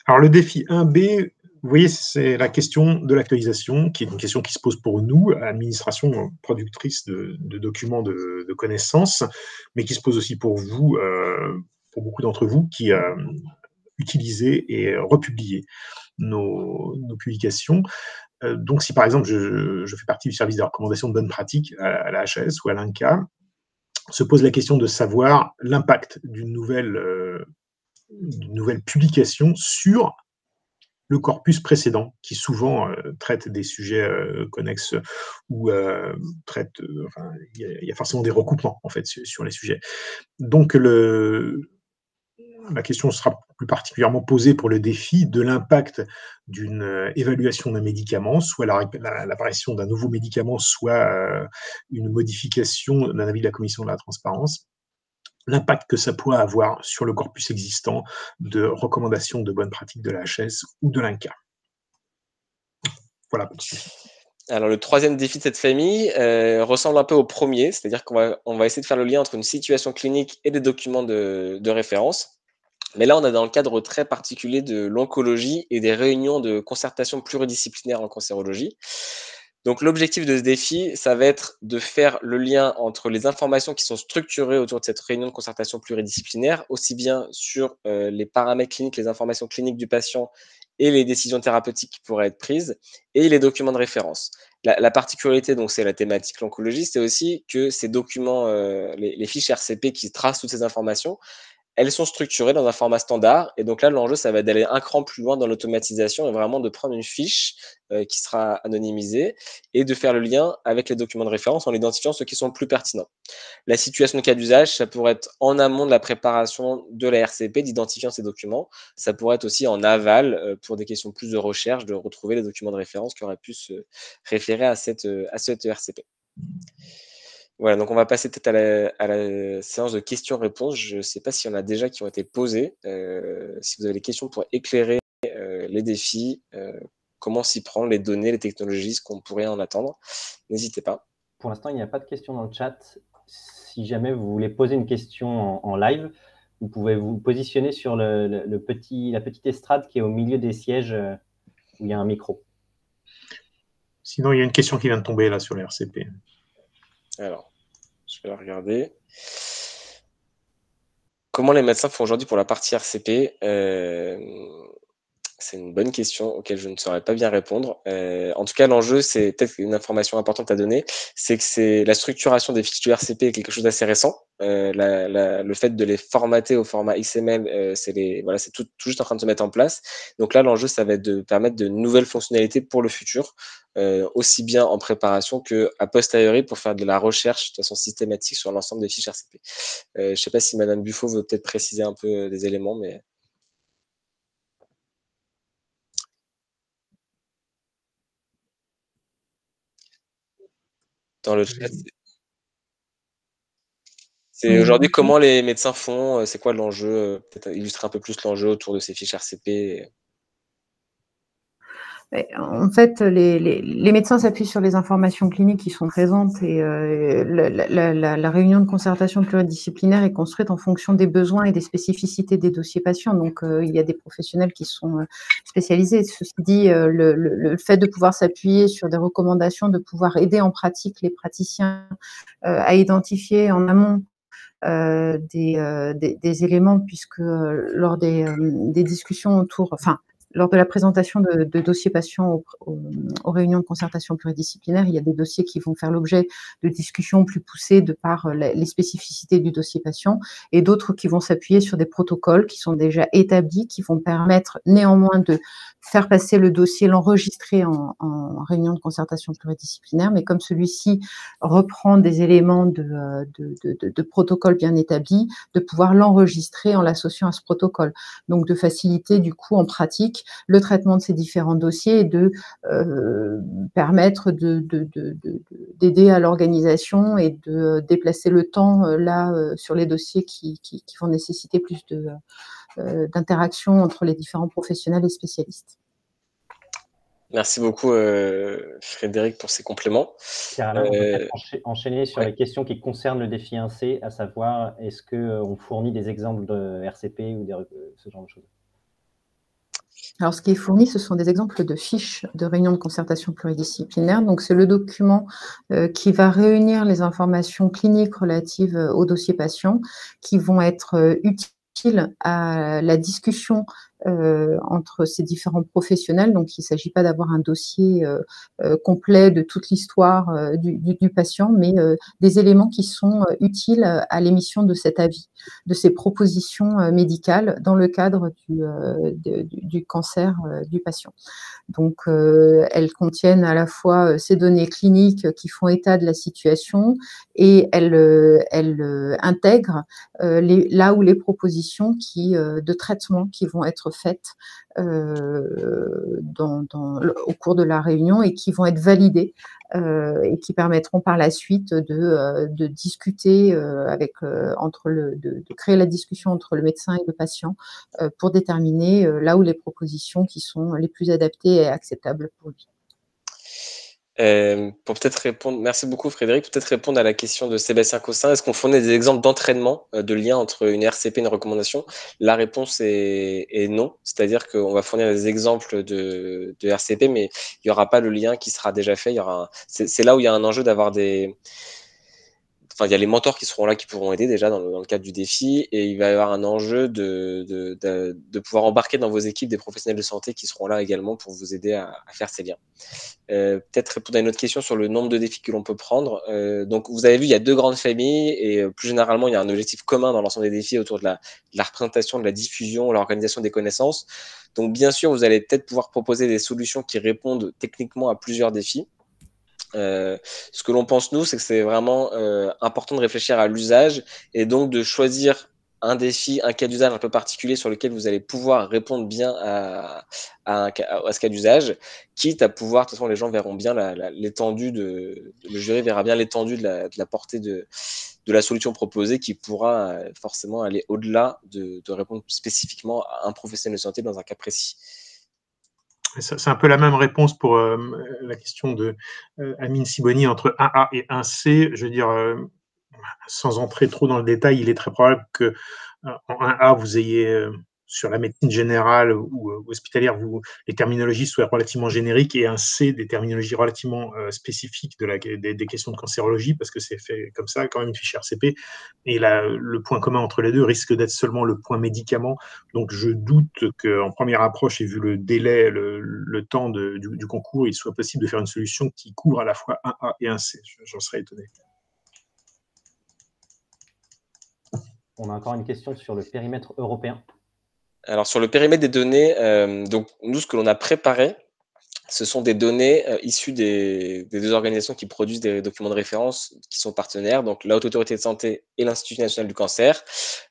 Alors le défi 1B, vous voyez, c'est la question de l'actualisation, qui est une question qui se pose pour nous, administration productrice de documents de connaissances, mais qui se pose aussi pour vous, pour beaucoup d'entre vous qui utilisez et republiez nos publications. Donc si par exemple je fais partie du service de recommandation de bonnes pratiques à la HAS ou à l'INCA, se pose la question de savoir l'impact d'une nouvelle publication sur le corpus précédent, qui souvent traite des sujets connexes ou traite, il y a forcément des recoupements en fait sur les sujets. Donc la question sera plus particulièrement posée pour le défi de l'impact d'une évaluation d'un médicament, soit l'apparition d'un nouveau médicament, soit une modification d'un avis de la commission de la transparence, l'impact que ça pourrait avoir sur le corpus existant de recommandations de bonnes pratiques de la HAS ou de l'INCA. Voilà. Alors, le troisième défi de cette famille ressemble un peu au premier, c'est-à-dire qu'on va essayer de faire le lien entre une situation clinique et des documents de référence. Mais là, on est dans le cadre très particulier de l'oncologie et des réunions de concertation pluridisciplinaire en cancérologie. Donc, l'objectif de ce défi, ça va être de faire le lien entre les informations qui sont structurées autour de cette réunion de concertation pluridisciplinaire, aussi bien sur les paramètres cliniques, les informations cliniques du patient et les décisions thérapeutiques qui pourraient être prises, et les documents de référence. La particularité, donc, c'est la thématique l'oncologie, c'est aussi que ces documents, les fiches RCP qui tracent toutes ces informations, elles sont structurées dans un format standard. Et donc là, l'enjeu, ça va être d'aller un cran plus loin dans l'automatisation et vraiment de prendre une fiche qui sera anonymisée et de faire le lien avec les documents de référence en identifiant ceux qui sont plus pertinents. La situation de cas d'usage, ça pourrait être en amont de la préparation de la RCP, d'identifier ces documents. Ça pourrait être aussi en aval pour des questions plus de recherche, de retrouver les documents de référence qui auraient pu se référer à cette RCP. Voilà, donc on va passer peut-être à la séance de questions-réponses. Je ne sais pas s'il y en a déjà qui ont été posées. Si vous avez des questions pour éclairer les défis, comment s'y prendre, les données, les technologies, ce qu'on pourrait en attendre, n'hésitez pas. Pour l'instant, il n'y a pas de questions dans le chat. Si jamais vous voulez poser une question en live, vous pouvez vous positionner sur la petite estrade qui est au milieu des sièges où il y a un micro. Sinon, il y a une question qui vient de tomber là sur les RCP. Alors, je vais la regarder. Comment les médecins font aujourd'hui pour la partie RCP? C'est une bonne question auquel je ne saurais pas bien répondre. En tout cas, l'enjeu, c'est peut-être une information importante à donner, c'est que la structuration des fiches du RCP est quelque chose d'assez récent. Le fait de les formater au format XML, c'est tout juste en train de se mettre en place. Donc là, l'enjeu, ça va être de permettre de nouvelles fonctionnalités pour le futur, aussi bien en préparation qu'à posteriori pour faire de la recherche de façon systématique sur l'ensemble des fiches RCP. Je ne sais pas si Madame Buffo veut peut-être préciser un peu des éléments, mais... Dans le chat, c'est aujourd'hui comment les médecins font, c'est quoi l'enjeu, peut-être illustrer un peu plus l'enjeu autour de ces fiches RCP. En fait, les médecins s'appuient sur les informations cliniques qui sont présentes et la réunion de concertation pluridisciplinaire est construite en fonction des besoins et des spécificités des dossiers patients. Donc, il y a des professionnels qui sont spécialisés. Ceci dit, le fait de pouvoir s'appuyer sur des recommandations, de pouvoir aider en pratique les praticiens à identifier en amont des éléments, puisque lors des discussions autour, lors de la présentation de dossiers patients aux réunions de concertation pluridisciplinaire, il y a des dossiers qui vont faire l'objet de discussions plus poussées de par les spécificités du dossier patient et d'autres qui vont s'appuyer sur des protocoles qui sont déjà établis, qui vont permettre néanmoins de faire passer le dossier, l'enregistrer en réunion de concertation pluridisciplinaire, mais comme celui-ci reprend des éléments de protocole bien établis, de pouvoir l'enregistrer en l'associant à ce protocole. Donc, de faciliter du coup en pratique le traitement de ces différents dossiers et de permettre d'aider à l'organisation et de déplacer le temps sur les dossiers qui vont nécessiter plus d'interaction entre les différents professionnels et spécialistes. Merci beaucoup Frédéric pour ces compléments. Pierre-Alain, on peut peut-être enchaîner sur les questions qui concernent le défi 1C, à savoir est-ce qu'on fournit des exemples de RCP ou ce genre de choses? Alors, ce qui est fourni, ce sont des exemples de fiches de réunion de concertation pluridisciplinaire. Donc, c'est le document qui va réunir les informations cliniques relatives au dossier patient qui vont être utiles à la discussion entre ces différents professionnels. Donc, il ne s'agit pas d'avoir un dossier complet de toute l'histoire du patient, mais des éléments qui sont utiles à l'émission de cet avis, de ces propositions médicales dans le cadre du cancer du patient. Donc, elles contiennent à la fois ces données cliniques qui font état de la situation et elles intègrent là où les propositions de traitement qui vont être faites au cours de la réunion et qui vont être validées et qui permettront par la suite de discuter de créer la discussion entre le médecin et le patient pour déterminer là où les propositions qui sont les plus adaptées et acceptables pour lui. Pour peut-être répondre, merci beaucoup Frédéric, peut-être répondre à la question de Sébastien Cossin, est-ce qu'on fournit des exemples d'entraînement, de lien entre une RCP et une recommandation? La réponse est non, c'est-à-dire qu'on va fournir des exemples de RCP, mais il n'y aura pas le lien qui sera déjà fait. C'est là où il y a un enjeu d'avoir des... Enfin, il y a les mentors qui seront là, qui pourront aider déjà dans le cadre du défi, et il va y avoir un enjeu de pouvoir embarquer dans vos équipes des professionnels de santé qui seront là également pour vous aider à faire ces liens. Peut-être répondre à une autre question sur le nombre de défis que l'on peut prendre. Donc, vous avez vu, il y a 2 grandes familles et plus généralement, il y a un objectif commun dans l'ensemble des défis autour de la représentation, de la diffusion, l'organisation des connaissances. Donc, bien sûr, vous allez peut-être pouvoir proposer des solutions qui répondent techniquement à plusieurs défis. Ce que l'on pense, nous, c'est que c'est vraiment important de réfléchir à l'usage et donc de choisir un défi, un cas d'usage un peu particulier sur lequel vous allez pouvoir répondre bien à ce cas d'usage, quitte à pouvoir, de toute façon, les gens verront bien l'étendue le jury verra bien l'étendue de la portée de la solution proposée qui pourra forcément aller au-delà de répondre spécifiquement à un professionnel de santé dans un cas précis. C'est un peu la même réponse pour la question de Amine Siboni entre 1A et 1C. Je veux dire, sans entrer trop dans le détail, il est très probable qu'en 1A, vous ayez sur la médecine générale ou hospitalière, les terminologies soient relativement génériques et un C des terminologies relativement spécifiques des questions de cancérologie, parce que c'est fait comme ça, quand même, une fiche RCP. Et le point commun entre les deux risque d'être seulement le point médicament. Donc, je doute qu'en première approche, et vu le délai, le temps du concours, il soit possible de faire une solution qui couvre à la fois un A et un C. J'en serais étonné. On a encore une question sur le périmètre européen. Alors, sur le périmètre des données, donc nous, ce que l'on a préparé, ce sont des données issues des deux organisations qui produisent des documents de référence qui sont partenaires, donc la Haute Autorité de Santé et l'Institut national du cancer.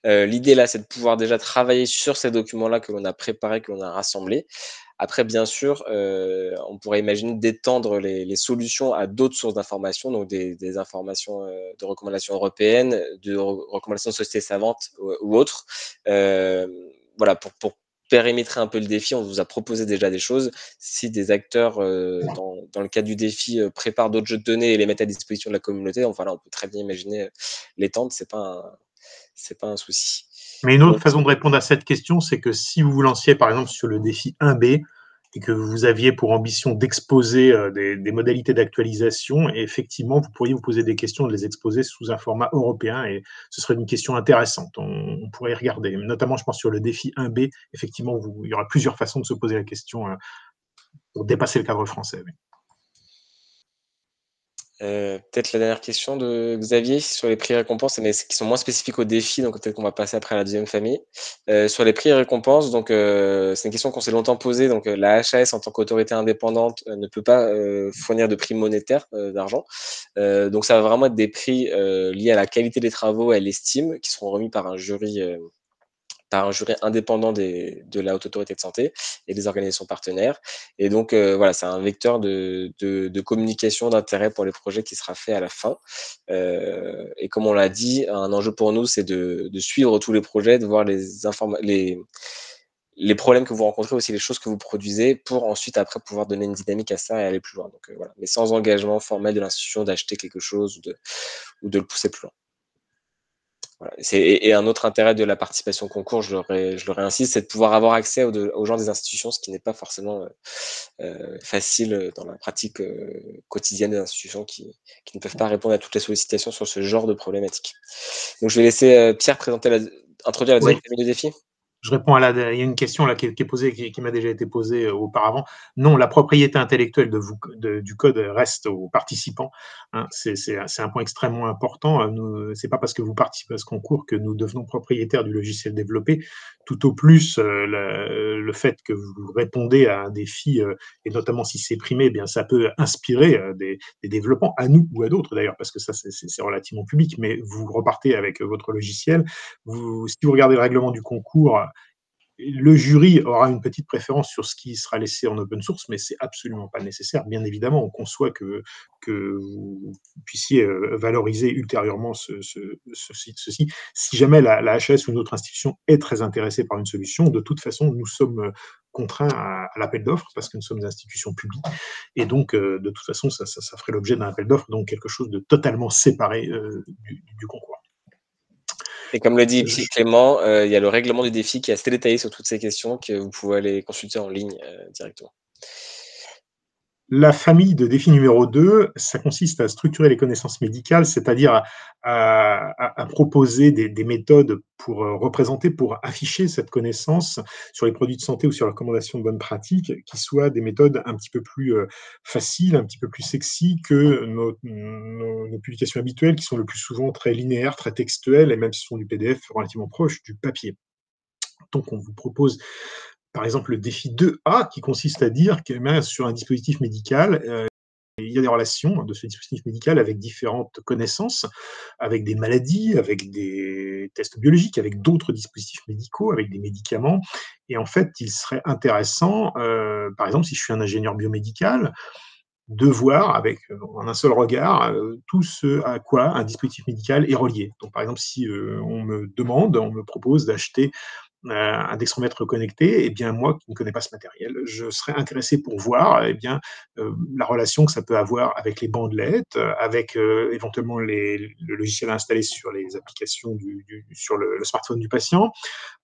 L'idée là, c'est de pouvoir déjà travailler sur ces documents-là que l'on a préparés, que l'on a rassemblés. Après, bien sûr, on pourrait imaginer d'étendre les solutions à d'autres sources d'informations, donc des informations de recommandations européennes, de recommandations de sociétés savantes ou autres. Voilà, pour périmétrer un peu le défi, on vous a proposé déjà des choses. Si des acteurs, dans le cadre du défi, préparent d'autres jeux de données et les mettent à disposition de la communauté, enfin là, on peut très bien imaginer l'étendre, c'est pas un souci. Mais une autre façon de répondre à cette question, c'est que si vous vous lanciez par exemple sur le défi 1B et que vous aviez pour ambition d'exposer des modalités d'actualisation, effectivement, vous pourriez vous poser des questions, de les exposer sous un format européen, et ce serait une question intéressante. On pourrait y regarder, notamment, je pense, sur le défi 1B, effectivement, il y aura plusieurs façons de se poser la question pour dépasser le cadre français. Oui. Peut-être la dernière question de Xavier sur les prix et récompenses, mais qui sont moins spécifiques au défi, donc peut-être qu'on va passer après à la deuxième famille. Sur les prix et récompenses, donc c'est une question qu'on s'est longtemps posée. Donc la HAS en tant qu'autorité indépendante ne peut pas fournir de prix monétaires d'argent. Donc ça va vraiment être des prix liés à la qualité des travaux et à l'estime, qui seront remis par un jury indépendant de la Haute Autorité de Santé et des organisations partenaires. Et donc, voilà, c'est un vecteur de communication, d'intérêt pour les projets qui sera fait à la fin. Et comme on l'a dit, un enjeu pour nous, c'est de suivre tous les projets, de voir les problèmes que vous rencontrez, aussi les choses que vous produisez, pour ensuite, après, pouvoir donner une dynamique à ça et aller plus loin. Donc, voilà. Mais sans engagement formel de l'institution d'acheter quelque chose ou de le pousser plus loin. Voilà. Et un autre intérêt de la participation au concours, je le réinsiste, c'est de pouvoir avoir accès aux gens des institutions, ce qui n'est pas forcément facile dans la pratique quotidienne des institutions qui ne peuvent pas répondre à toutes les sollicitations sur ce genre de problématiques. Donc je vais laisser Pierre introduire la deuxième famille de défis. Je réponds il y a une question là qui est posée, qui m'a déjà été posée auparavant. Non, la propriété intellectuelle du code reste aux participants. Hein, c'est un point extrêmement important. C'est pas parce que vous participez à ce concours que nous devenons propriétaires du logiciel développé. Tout au plus, le fait que vous répondez à un défi, et notamment si c'est primé, eh bien ça peut inspirer des développements à nous ou à d'autres d'ailleurs, parce que ça c'est relativement public. Mais vous repartez avec votre logiciel. Si vous regardez le règlement du concours, le jury aura une petite préférence sur ce qui sera laissé en open source, mais c'est absolument pas nécessaire. Bien évidemment, on conçoit que vous puissiez valoriser ultérieurement ceci. Si jamais la HAS ou une autre institution est très intéressée par une solution, de toute façon, nous sommes contraints à l'appel d'offres parce que nous sommes des institutions publiques. Et donc, de toute façon, ça ferait l'objet d'un appel d'offres, donc quelque chose de totalement séparé du concours. Et comme le dit Clément, il y a le règlement du défi qui est assez détaillé sur toutes ces questions, que vous pouvez aller consulter en ligne directement. La famille de défi numéro 2, ça consiste à structurer les connaissances médicales, c'est-à-dire à proposer des méthodes pour représenter, pour afficher cette connaissance sur les produits de santé ou sur la recommandation de bonnes pratiques, qui soient des méthodes un petit peu plus faciles, un petit peu plus sexy que nos publications habituelles, qui sont le plus souvent très linéaires, très textuelles, et même si ce sont du PDF relativement proche du papier. Donc on vous propose par exemple le défi 2A, qui consiste à dire que sur un dispositif médical, il y a des relations de ce dispositif médical avec différentes connaissances, avec des maladies, avec des tests biologiques, avec d'autres dispositifs médicaux, avec des médicaments. Et en fait, il serait intéressant, par exemple, si je suis un ingénieur biomédical, de voir en un seul regard tout ce à quoi un dispositif médical est relié. Donc, par exemple, si on me propose d'acheter un dextromètre connecté, eh bien, moi qui ne connais pas ce matériel, je serais intéressé pour voir eh bien, la relation que ça peut avoir avec les bandelettes, avec éventuellement le logiciel installé sur les applications sur le smartphone du patient,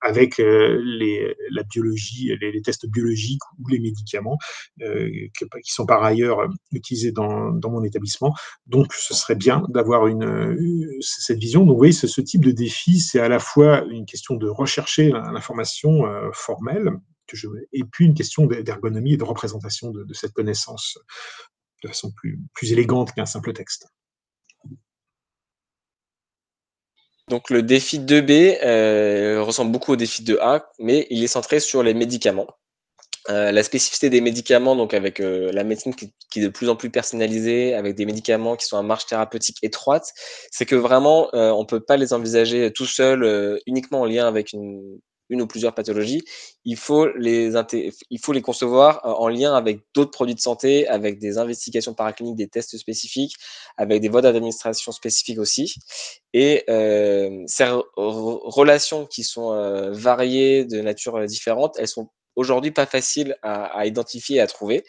avec la biologie, les tests biologiques ou les médicaments qui sont par ailleurs utilisés dans mon établissement. Donc, ce serait bien d'avoir cette vision. Donc, vous voyez, ce type de défi, c'est à la fois une question de rechercher l'information formelle, et puis une question d'ergonomie et de représentation de cette connaissance de façon plus élégante qu'un simple texte. Donc le défi 2B ressemble beaucoup au défi 2A, mais il est centré sur les médicaments. La spécificité des médicaments, donc avec la médecine qui est de plus en plus personnalisée, avec des médicaments qui sont à marge thérapeutique étroite, c'est que vraiment, on ne peut pas les envisager tout seuls, uniquement en lien avec une ou plusieurs pathologies. Il faut les concevoir en lien avec d'autres produits de santé, avec des investigations paracliniques, des tests spécifiques, avec des voies d'administration spécifiques aussi. Et ces relations qui sont variées, de nature différente, elles sont aujourd'hui pas facile à identifier et à trouver.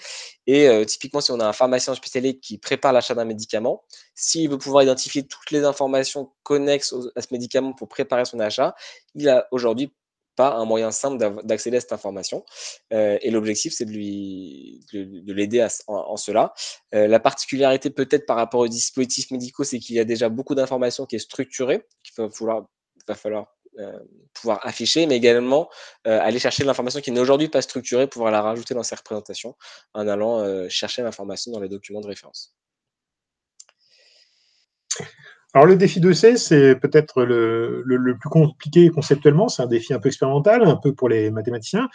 Et typiquement, si on a un pharmacien hospitalier qui prépare l'achat d'un médicament, s'il veut pouvoir identifier toutes les informations connexes à ce médicament pour préparer son achat, il n'a aujourd'hui pas un moyen simple d'accéder à cette information. Et l'objectif, c'est de l'aider en cela. La particularité peut-être par rapport aux dispositifs médicaux, c'est qu'il y a déjà beaucoup d'informations qui est structurée, qu'il va falloir pouvoir afficher, mais également aller chercher l'information qui n'est aujourd'hui pas structurée, pouvoir la rajouter dans ses représentations en allant chercher l'information dans les documents de référence. Alors le défi 2C, c'est peut-être le plus compliqué conceptuellement, c'est un défi un peu expérimental, un peu pour les mathématiciens.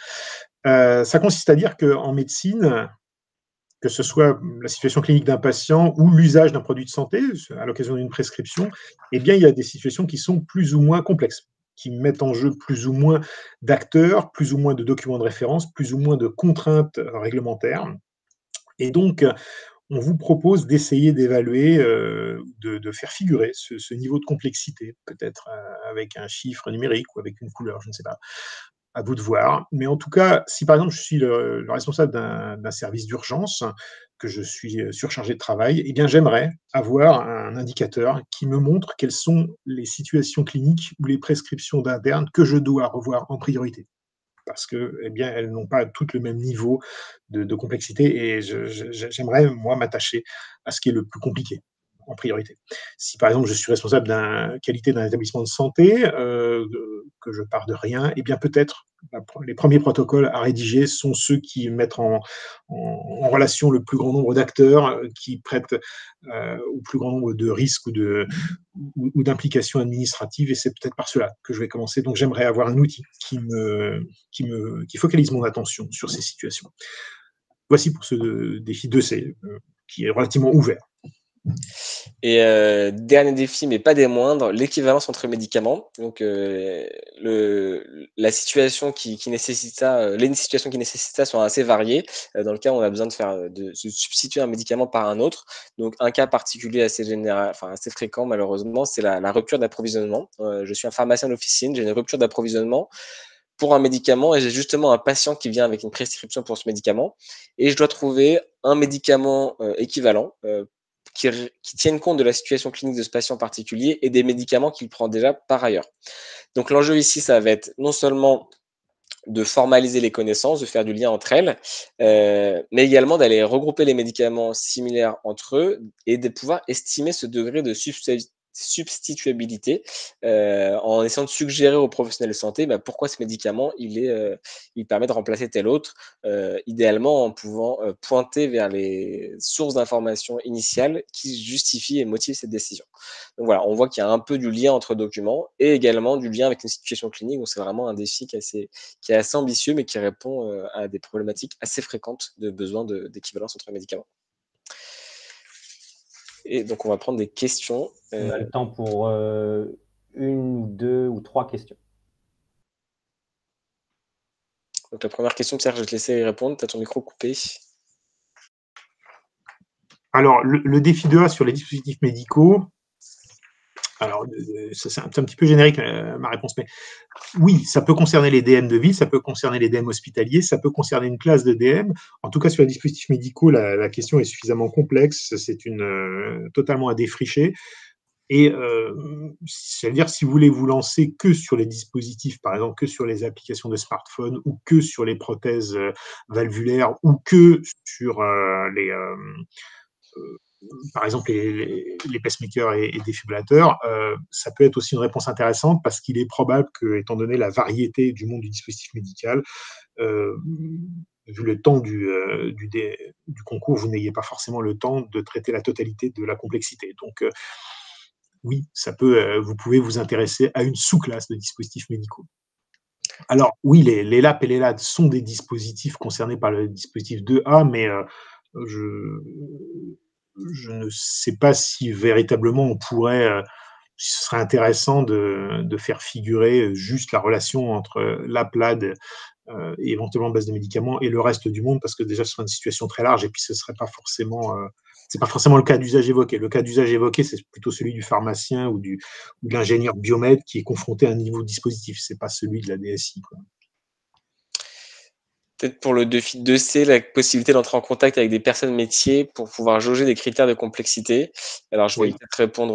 Ça consiste à dire qu'en médecine, que ce soit la situation clinique d'un patient ou l'usage d'un produit de santé à l'occasion d'une prescription, eh bien, il y a des situations qui sont plus ou moins complexes, qui mettent en jeu plus ou moins d'acteurs, plus ou moins de documents de référence, plus ou moins de contraintes réglementaires. Et donc, on vous propose d'essayer d'évaluer, de faire figurer ce niveau de complexité, peut-être avec un chiffre numérique ou avec une couleur, je ne sais pas. À vous de voir. Mais en tout cas, si par exemple je suis le responsable d'un service d'urgence, que je suis surchargé de travail, eh bien j'aimerais avoir un indicateur qui me montre quelles sont les situations cliniques ou les prescriptions d'interne que je dois revoir en priorité. Parce que, eh bien, elles n'ont pas toutes le même niveau de complexité et j'aimerais, moi, m'attacher à ce qui est le plus compliqué en priorité. Si par exemple je suis responsable de la qualité d'un établissement de santé, que je pars de rien, eh bien peut-être les premiers protocoles à rédiger sont ceux qui mettent en relation le plus grand nombre d'acteurs, qui prêtent au plus grand nombre de risques ou d'implications administratives, et c'est peut-être par cela que je vais commencer. Donc j'aimerais avoir un outil qui focalise mon attention sur ces situations. Voici pour ce défi 2C, qui est relativement ouvert. Et dernier défi, mais pas des moindres, l'équivalence entre médicaments. Donc la situation qui nécessite ça, les situations qui nécessitent ça sont assez variées. Dans le cas où on a besoin de se substituer un médicament par un autre. Donc un cas particulier assez général, enfin assez fréquent malheureusement, c'est la rupture d'approvisionnement. Je suis un pharmacien d'officine, j'ai une rupture d'approvisionnement pour un médicament et j'ai justement un patient qui vient avec une prescription pour ce médicament et je dois trouver un médicament équivalent qui tiennent compte de la situation clinique de ce patient particulier et des médicaments qu'il prend déjà par ailleurs. Donc l'enjeu ici, ça va être non seulement de formaliser les connaissances, de faire du lien entre elles, mais également d'aller regrouper les médicaments similaires entre eux et de pouvoir estimer ce degré de substituabilité en essayant de suggérer aux professionnels de santé pourquoi ce médicament il permet de remplacer tel autre, idéalement en pouvant pointer vers les sources d'informations initiales qui justifient et motivent cette décision. Donc voilà, on voit qu'il y a un peu du lien entre documents et également du lien avec une situation clinique, donc c'est vraiment un défi qui est assez ambitieux mais qui répond à des problématiques assez fréquentes de besoin d'équivalence entre médicaments. Et donc, on va prendre des questions. On a le temps pour une, deux ou trois questions. Donc, la première question, Pierre, je vais te laisser répondre. Tu as ton micro coupé. Alors, le défi 2A sur les dispositifs médicaux, Alors, ça, c'est un petit peu générique, ma réponse, mais oui, ça peut concerner les DM de ville, ça peut concerner les DM hospitaliers, ça peut concerner une classe de DM. En tout cas, sur les dispositifs médicaux, la question est suffisamment complexe, c'est totalement à défricher. Et c'est-à-dire, si vous voulez vous lancer que sur les dispositifs, par exemple, que sur les applications de smartphone, ou que sur les prothèses valvulaires, ou que sur par exemple les pacemakers et défibrillateurs, ça peut être aussi une réponse intéressante parce qu'il est probable que, étant donné la variété du monde du dispositif médical, vu le temps du concours, vous n'ayez pas forcément le temps de traiter la totalité de la complexité. Donc, oui, vous pouvez vous intéresser à une sous-classe de dispositifs médicaux. Alors, oui, les LAP et les LAD sont des dispositifs concernés par le dispositif 2A, mais je ne sais pas si véritablement ce serait intéressant de faire figurer juste la relation entre LAP, LAD et éventuellement base de médicaments et le reste du monde, parce que déjà ce serait une situation très large et puis ce serait pas forcément c'est pas forcément le cas d'usage évoqué. Le cas d'usage évoqué, c'est plutôt celui du pharmacien ou de l'ingénieur biomètre qui est confronté à un niveau de dispositif. C'est pas celui de la DSI, quoi. Peut-être pour le défi 2C, la possibilité d'entrer en contact avec des personnes métiers pour pouvoir jauger des critères de complexité. Alors, je vais peut-être répondre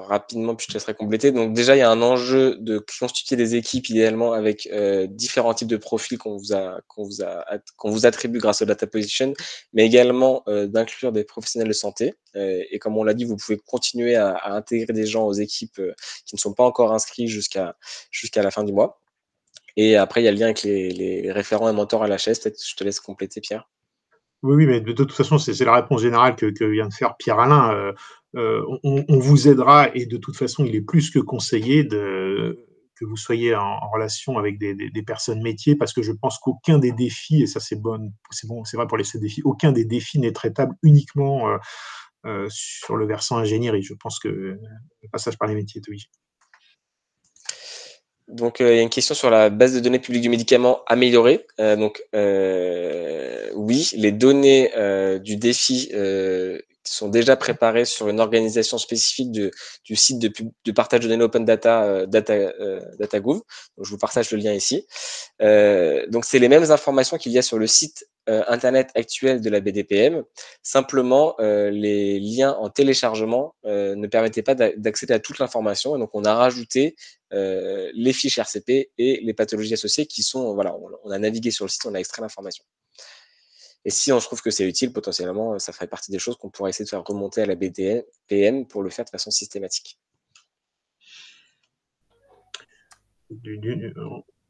rapidement, puis je te laisserai compléter. Donc, déjà, il y a un enjeu de constituer des équipes, idéalement, avec différents types de profils qu'on vous attribue grâce au Data Position, mais également d'inclure des professionnels de santé. Et comme on l'a dit, vous pouvez continuer à intégrer des gens aux équipes qui ne sont pas encore inscrits jusqu'à la fin du mois. Et après, il y a le lien avec les référents et mentors à la chaise. Peut-être que je te laisse compléter, Pierre. Oui, mais de toute façon, c'est la réponse générale que vient de faire Pierre-Alain. On vous aidera et de toute façon, il est plus que conseillé que vous soyez en relation avec des personnes métiers, parce que je pense qu'aucun des défis, et ça c'est vrai pour les 7 défis, aucun des défis n'est traitable uniquement sur le versant ingénierie. Je pense que le passage par les métiers est obligé. Donc, il y a une question sur la base de données publique du médicament améliorée. Oui, les données du défi sont déjà préparées sur une organisation spécifique du site de partage de données open data, DataGouv. Donc, je vous partage le lien ici. Donc, c'est les mêmes informations qu'il y a sur le site internet actuel de la BDPM. Simplement, les liens en téléchargement ne permettaient pas d'accéder à toute l'information. Et donc, on a rajouté les fiches RCP et les pathologies associées qui sont, voilà, on a navigué sur le site, on a extrait l'information. Et si on trouve que c'est utile, potentiellement, ça ferait partie des choses qu'on pourrait essayer de faire remonter à la BDPM pour le faire de façon systématique.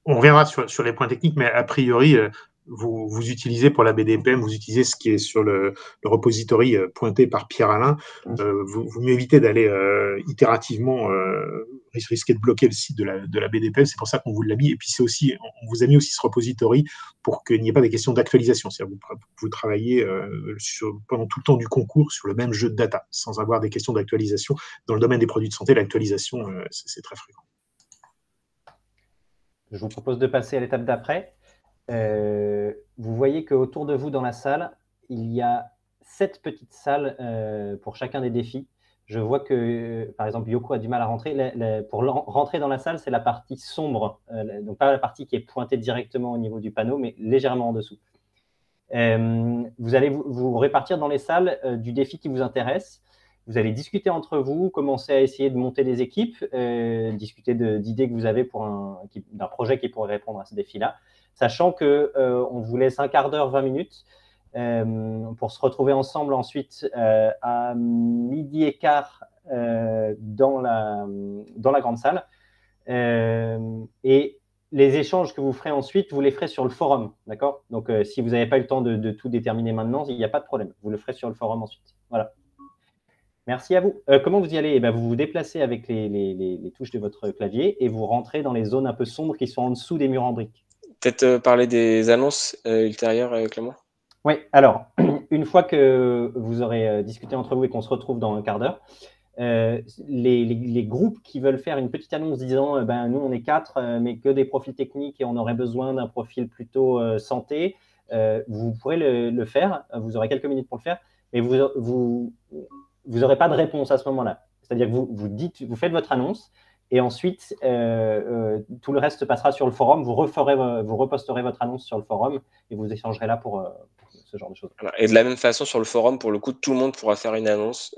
On reviendra sur les points techniques, mais a priori, vous utilisez pour la BDPM, vous utilisez ce qui est sur le repository pointé par Pierre-Alain. Vous m'évitez d'aller itérativement risquer de bloquer le site de la BDPM. C'est pour ça qu'on vous l'a mis. Et puis on vous a mis aussi ce repository pour qu'il n'y ait pas des questions d'actualisation. C'est-à-dire vous travaillez pendant tout le temps du concours sur le même jeu de data, sans avoir des questions d'actualisation. Dans le domaine des produits de santé, l'actualisation, c'est très fréquent. Je vous propose de passer à l'étape d'après. Vous voyez qu'autour de vous dans la salle, il y a 7 petites salles pour chacun des défis. Je vois que, par exemple, Yoko a du mal à rentrer. Pour rentrer dans la salle, c'est la partie sombre, donc pas la partie qui est pointée directement au niveau du panneau, mais légèrement en dessous. Vous allez vous répartir dans les salles du défi qui vous intéresse. Vous allez discuter entre vous, commencer à essayer de monter des équipes, discuter d'idées que vous avez d'un projet qui pourrait répondre à ce défi-là, sachant qu'on vous laisse un quart d'heure, 20 minutes, pour se retrouver ensemble ensuite à 12h15 dans la grande salle. Et les échanges que vous ferez ensuite, vous les ferez sur le forum, d'accord? Donc, si vous n'avez pas eu le temps de tout déterminer maintenant, il n'y a pas de problème. Vous le ferez sur le forum ensuite. Voilà. Merci à vous. Comment vous y allez? Vous vous déplacez avec les touches de votre clavier et vous rentrez dans les zones un peu sombres qui sont en dessous des murs en briques. Peut-être parler des annonces ultérieures, Clément? Oui, alors, une fois que vous aurez discuté entre vous et qu'on se retrouve dans un quart d'heure, les groupes qui veulent faire une petite annonce disant nous on est 4 mais que des profils techniques et on aurait besoin d'un profil plutôt santé, vous pourrez le faire, vous aurez quelques minutes pour le faire, mais vous n'aurez pas de réponse à ce moment-là. C'est-à-dire que vous faites votre annonce et ensuite, tout le reste passera sur le forum. Vous reposterez votre annonce sur le forum et vous échangerez là pour ce genre de choses. Voilà. Et de la même façon, sur le forum, pour le coup, tout le monde pourra faire une annonce,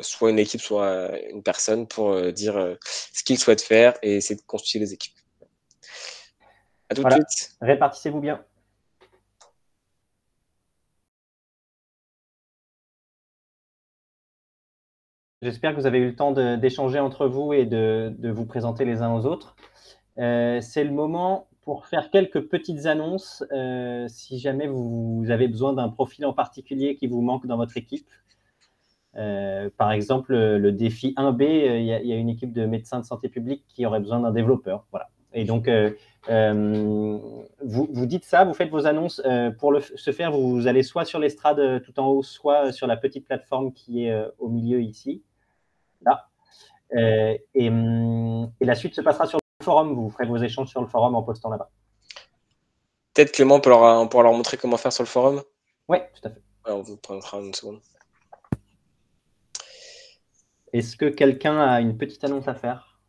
soit une équipe, soit une personne, pour dire ce qu'il souhaite faire et essayer de constituer les équipes. À tout de suite. Répartissez-vous bien. J'espère que vous avez eu le temps d'échanger entre vous et de vous présenter les uns aux autres. C'est le moment pour faire quelques petites annonces si jamais vous avez besoin d'un profil en particulier qui vous manque dans votre équipe. Par exemple, le défi 1B, il y a une équipe de médecins de santé publique qui aurait besoin d'un développeur. Voilà. Et donc, vous dites ça, vous faites vos annonces. Pour ce faire, vous allez soit sur l'estrade tout en haut, soit sur la petite plateforme qui est au milieu ici. Là. Et la suite se passera sur le forum. Vous ferez vos échanges sur le forum en postant là-bas. Peut-être Clément, on pourra leur montrer comment faire sur le forum. Oui, tout à fait. Ouais, on vous prendra une seconde. Est-ce que quelqu'un a une petite annonce à faire?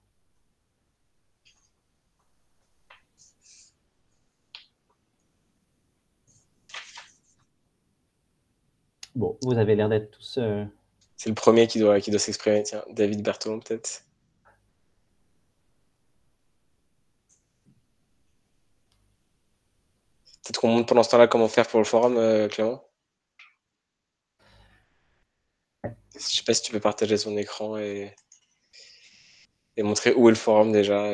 Bon, vous avez l'air d'être tous... C'est le premier qui doit s'exprimer. Tiens, David Berthelon, peut-être. Peut-être qu'on montre pendant ce temps-là comment faire pour le forum, Clément. Je ne sais pas si tu peux partager son écran et montrer où est le forum déjà.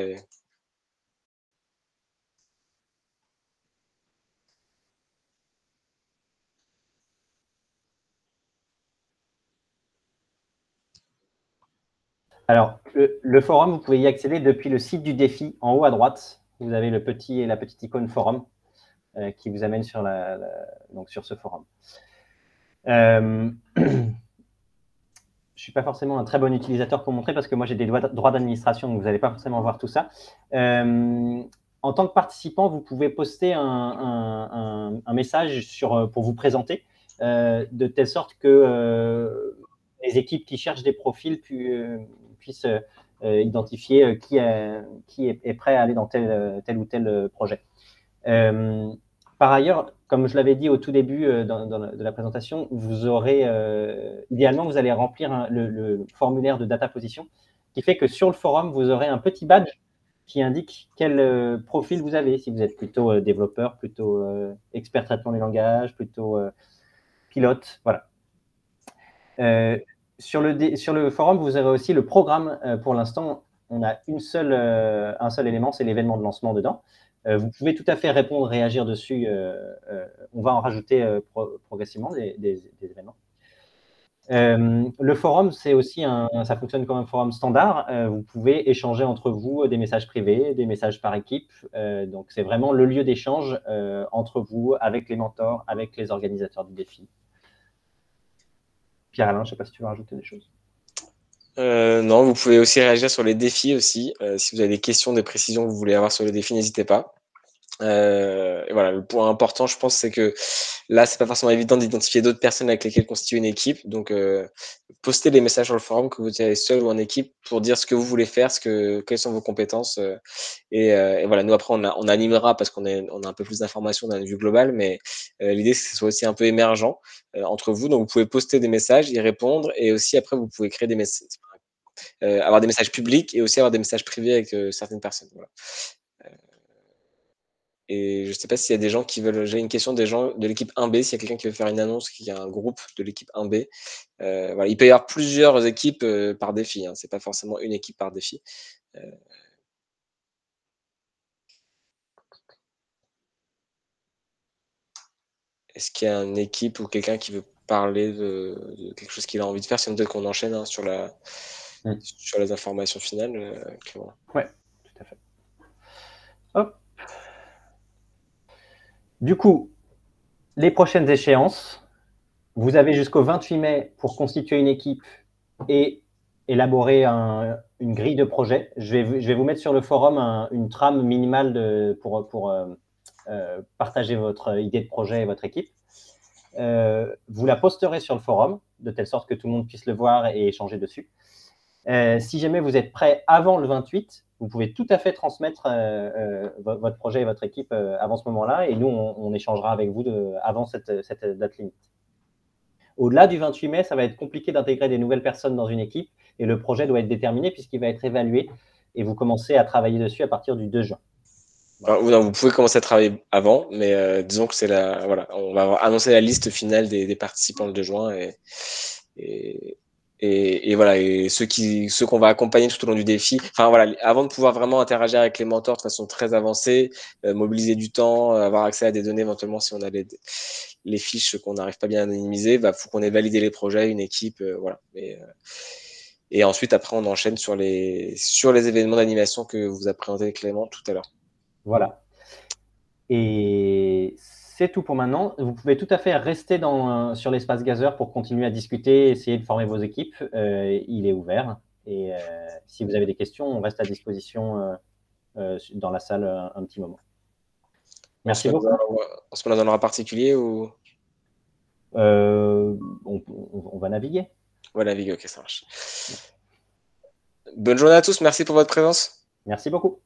Alors, le forum, vous pouvez y accéder depuis le site du défi. En haut à droite, vous avez la petite icône forum qui vous amène sur, donc sur ce forum. Je ne suis pas forcément un très bon utilisateur pour montrer parce que moi, j'ai des droits d'administration, donc vous n'allez pas forcément voir tout ça. En tant que participant, vous pouvez poster un message pour vous présenter de telle sorte que les équipes qui cherchent des profils puissent identifier qui est prêt à aller dans tel ou tel projet. Par ailleurs, comme je l'avais dit au tout début de la présentation, vous aurez, idéalement, vous allez remplir le formulaire de data position qui fait que sur le forum, vous aurez un petit badge qui indique quel profil vous avez, si vous êtes plutôt développeur, plutôt expert traitement des langages, plutôt pilote, voilà. Sur le forum, vous aurez aussi le programme. Pour l'instant, on a un seul élément, c'est l'événement de lancement dedans. Vous pouvez tout à fait répondre, réagir dessus. On va en rajouter progressivement des événements. Le forum, c'est aussi ça fonctionne comme un forum standard. Vous pouvez échanger entre vous des messages privés, des messages par équipe. Donc, c'est vraiment le lieu d'échange entre vous, avec les mentors, avec les organisateurs du défi. Pierre-Alain, je ne sais pas si tu veux rajouter des choses. Non, vous pouvez aussi réagir sur les défis aussi. Si vous avez des questions, des précisions que vous voulez avoir sur les défis, n'hésitez pas. Et voilà, le point important, je pense, c'est que là, c'est pas forcément évident d'identifier d'autres personnes avec lesquelles constituer une équipe. Donc, postez des messages sur le forum que vous soyez seul ou en équipe pour dire ce que vous voulez faire, quelles sont vos compétences. Et voilà, nous après, on animera parce qu'on a un peu plus d'informations d'un vue global, mais l'idée, c'est que ce soit aussi un peu émergent entre vous. Donc, vous pouvez poster des messages, y répondre, et aussi après, vous pouvez créer des messages, avoir des messages publics et aussi avoir des messages privés avec certaines personnes. Voilà. Et je ne sais pas s'il y a des gens qui veulent. J'ai une question des gens de l'équipe 1B, s'il y a quelqu'un qui veut faire une annonce, qu'il y a un groupe de l'équipe 1B. Voilà, il peut y avoir plusieurs équipes par défi. Hein, ce n'est pas forcément une équipe par défi. Est-ce qu'il y a une équipe ou quelqu'un qui veut parler de quelque chose qu'il a envie de faire? Sinon, peut-être qu'on enchaîne hein, sur les informations finales. Oui, tout à fait. Hop. Du coup, les prochaines échéances, vous avez jusqu'au 28 mai pour constituer une équipe et élaborer une grille de projet. Je vais vous mettre sur le forum une trame minimale pour partager votre idée de projet et votre équipe. Vous la posterez sur le forum, de telle sorte que tout le monde puisse le voir et échanger dessus. Si jamais vous êtes prêt avant le 28, vous pouvez tout à fait transmettre votre projet et votre équipe avant ce moment-là, et nous, on échangera avec vous avant cette date limite. Au-delà du 28 mai, ça va être compliqué d'intégrer des nouvelles personnes dans une équipe, et le projet doit être déterminé puisqu'il va être évalué, et vous commencez à travailler dessus à partir du 2 juin. Non, vous pouvez commencer à travailler avant, mais disons que c'est voilà, on va annoncer la liste finale des participants le 2 juin et voilà, et ceux qu'on va accompagner tout au long du défi. Enfin voilà, avant de pouvoir vraiment interagir avec les mentors de façon très avancée, mobiliser du temps, avoir accès à des données éventuellement si on a les fiches qu'on n'arrive pas bien à anonymiser, faut qu'on ait validé les projets, une équipe, voilà. Et ensuite après on enchaîne sur les événements d'animation que vous a présenté Clément tout à l'heure. Voilà. Et c'est tout pour maintenant. Vous pouvez tout à fait rester sur l'espace Gazer pour continuer à discuter, essayer de former vos équipes. Il est ouvert. Et si vous avez des questions, on reste à disposition dans la salle un petit moment. Merci beaucoup. On se met dans un endroit particulier ou on va naviguer. On va naviguer, ok, ça marche. Bonne journée à tous, merci pour votre présence. Merci beaucoup.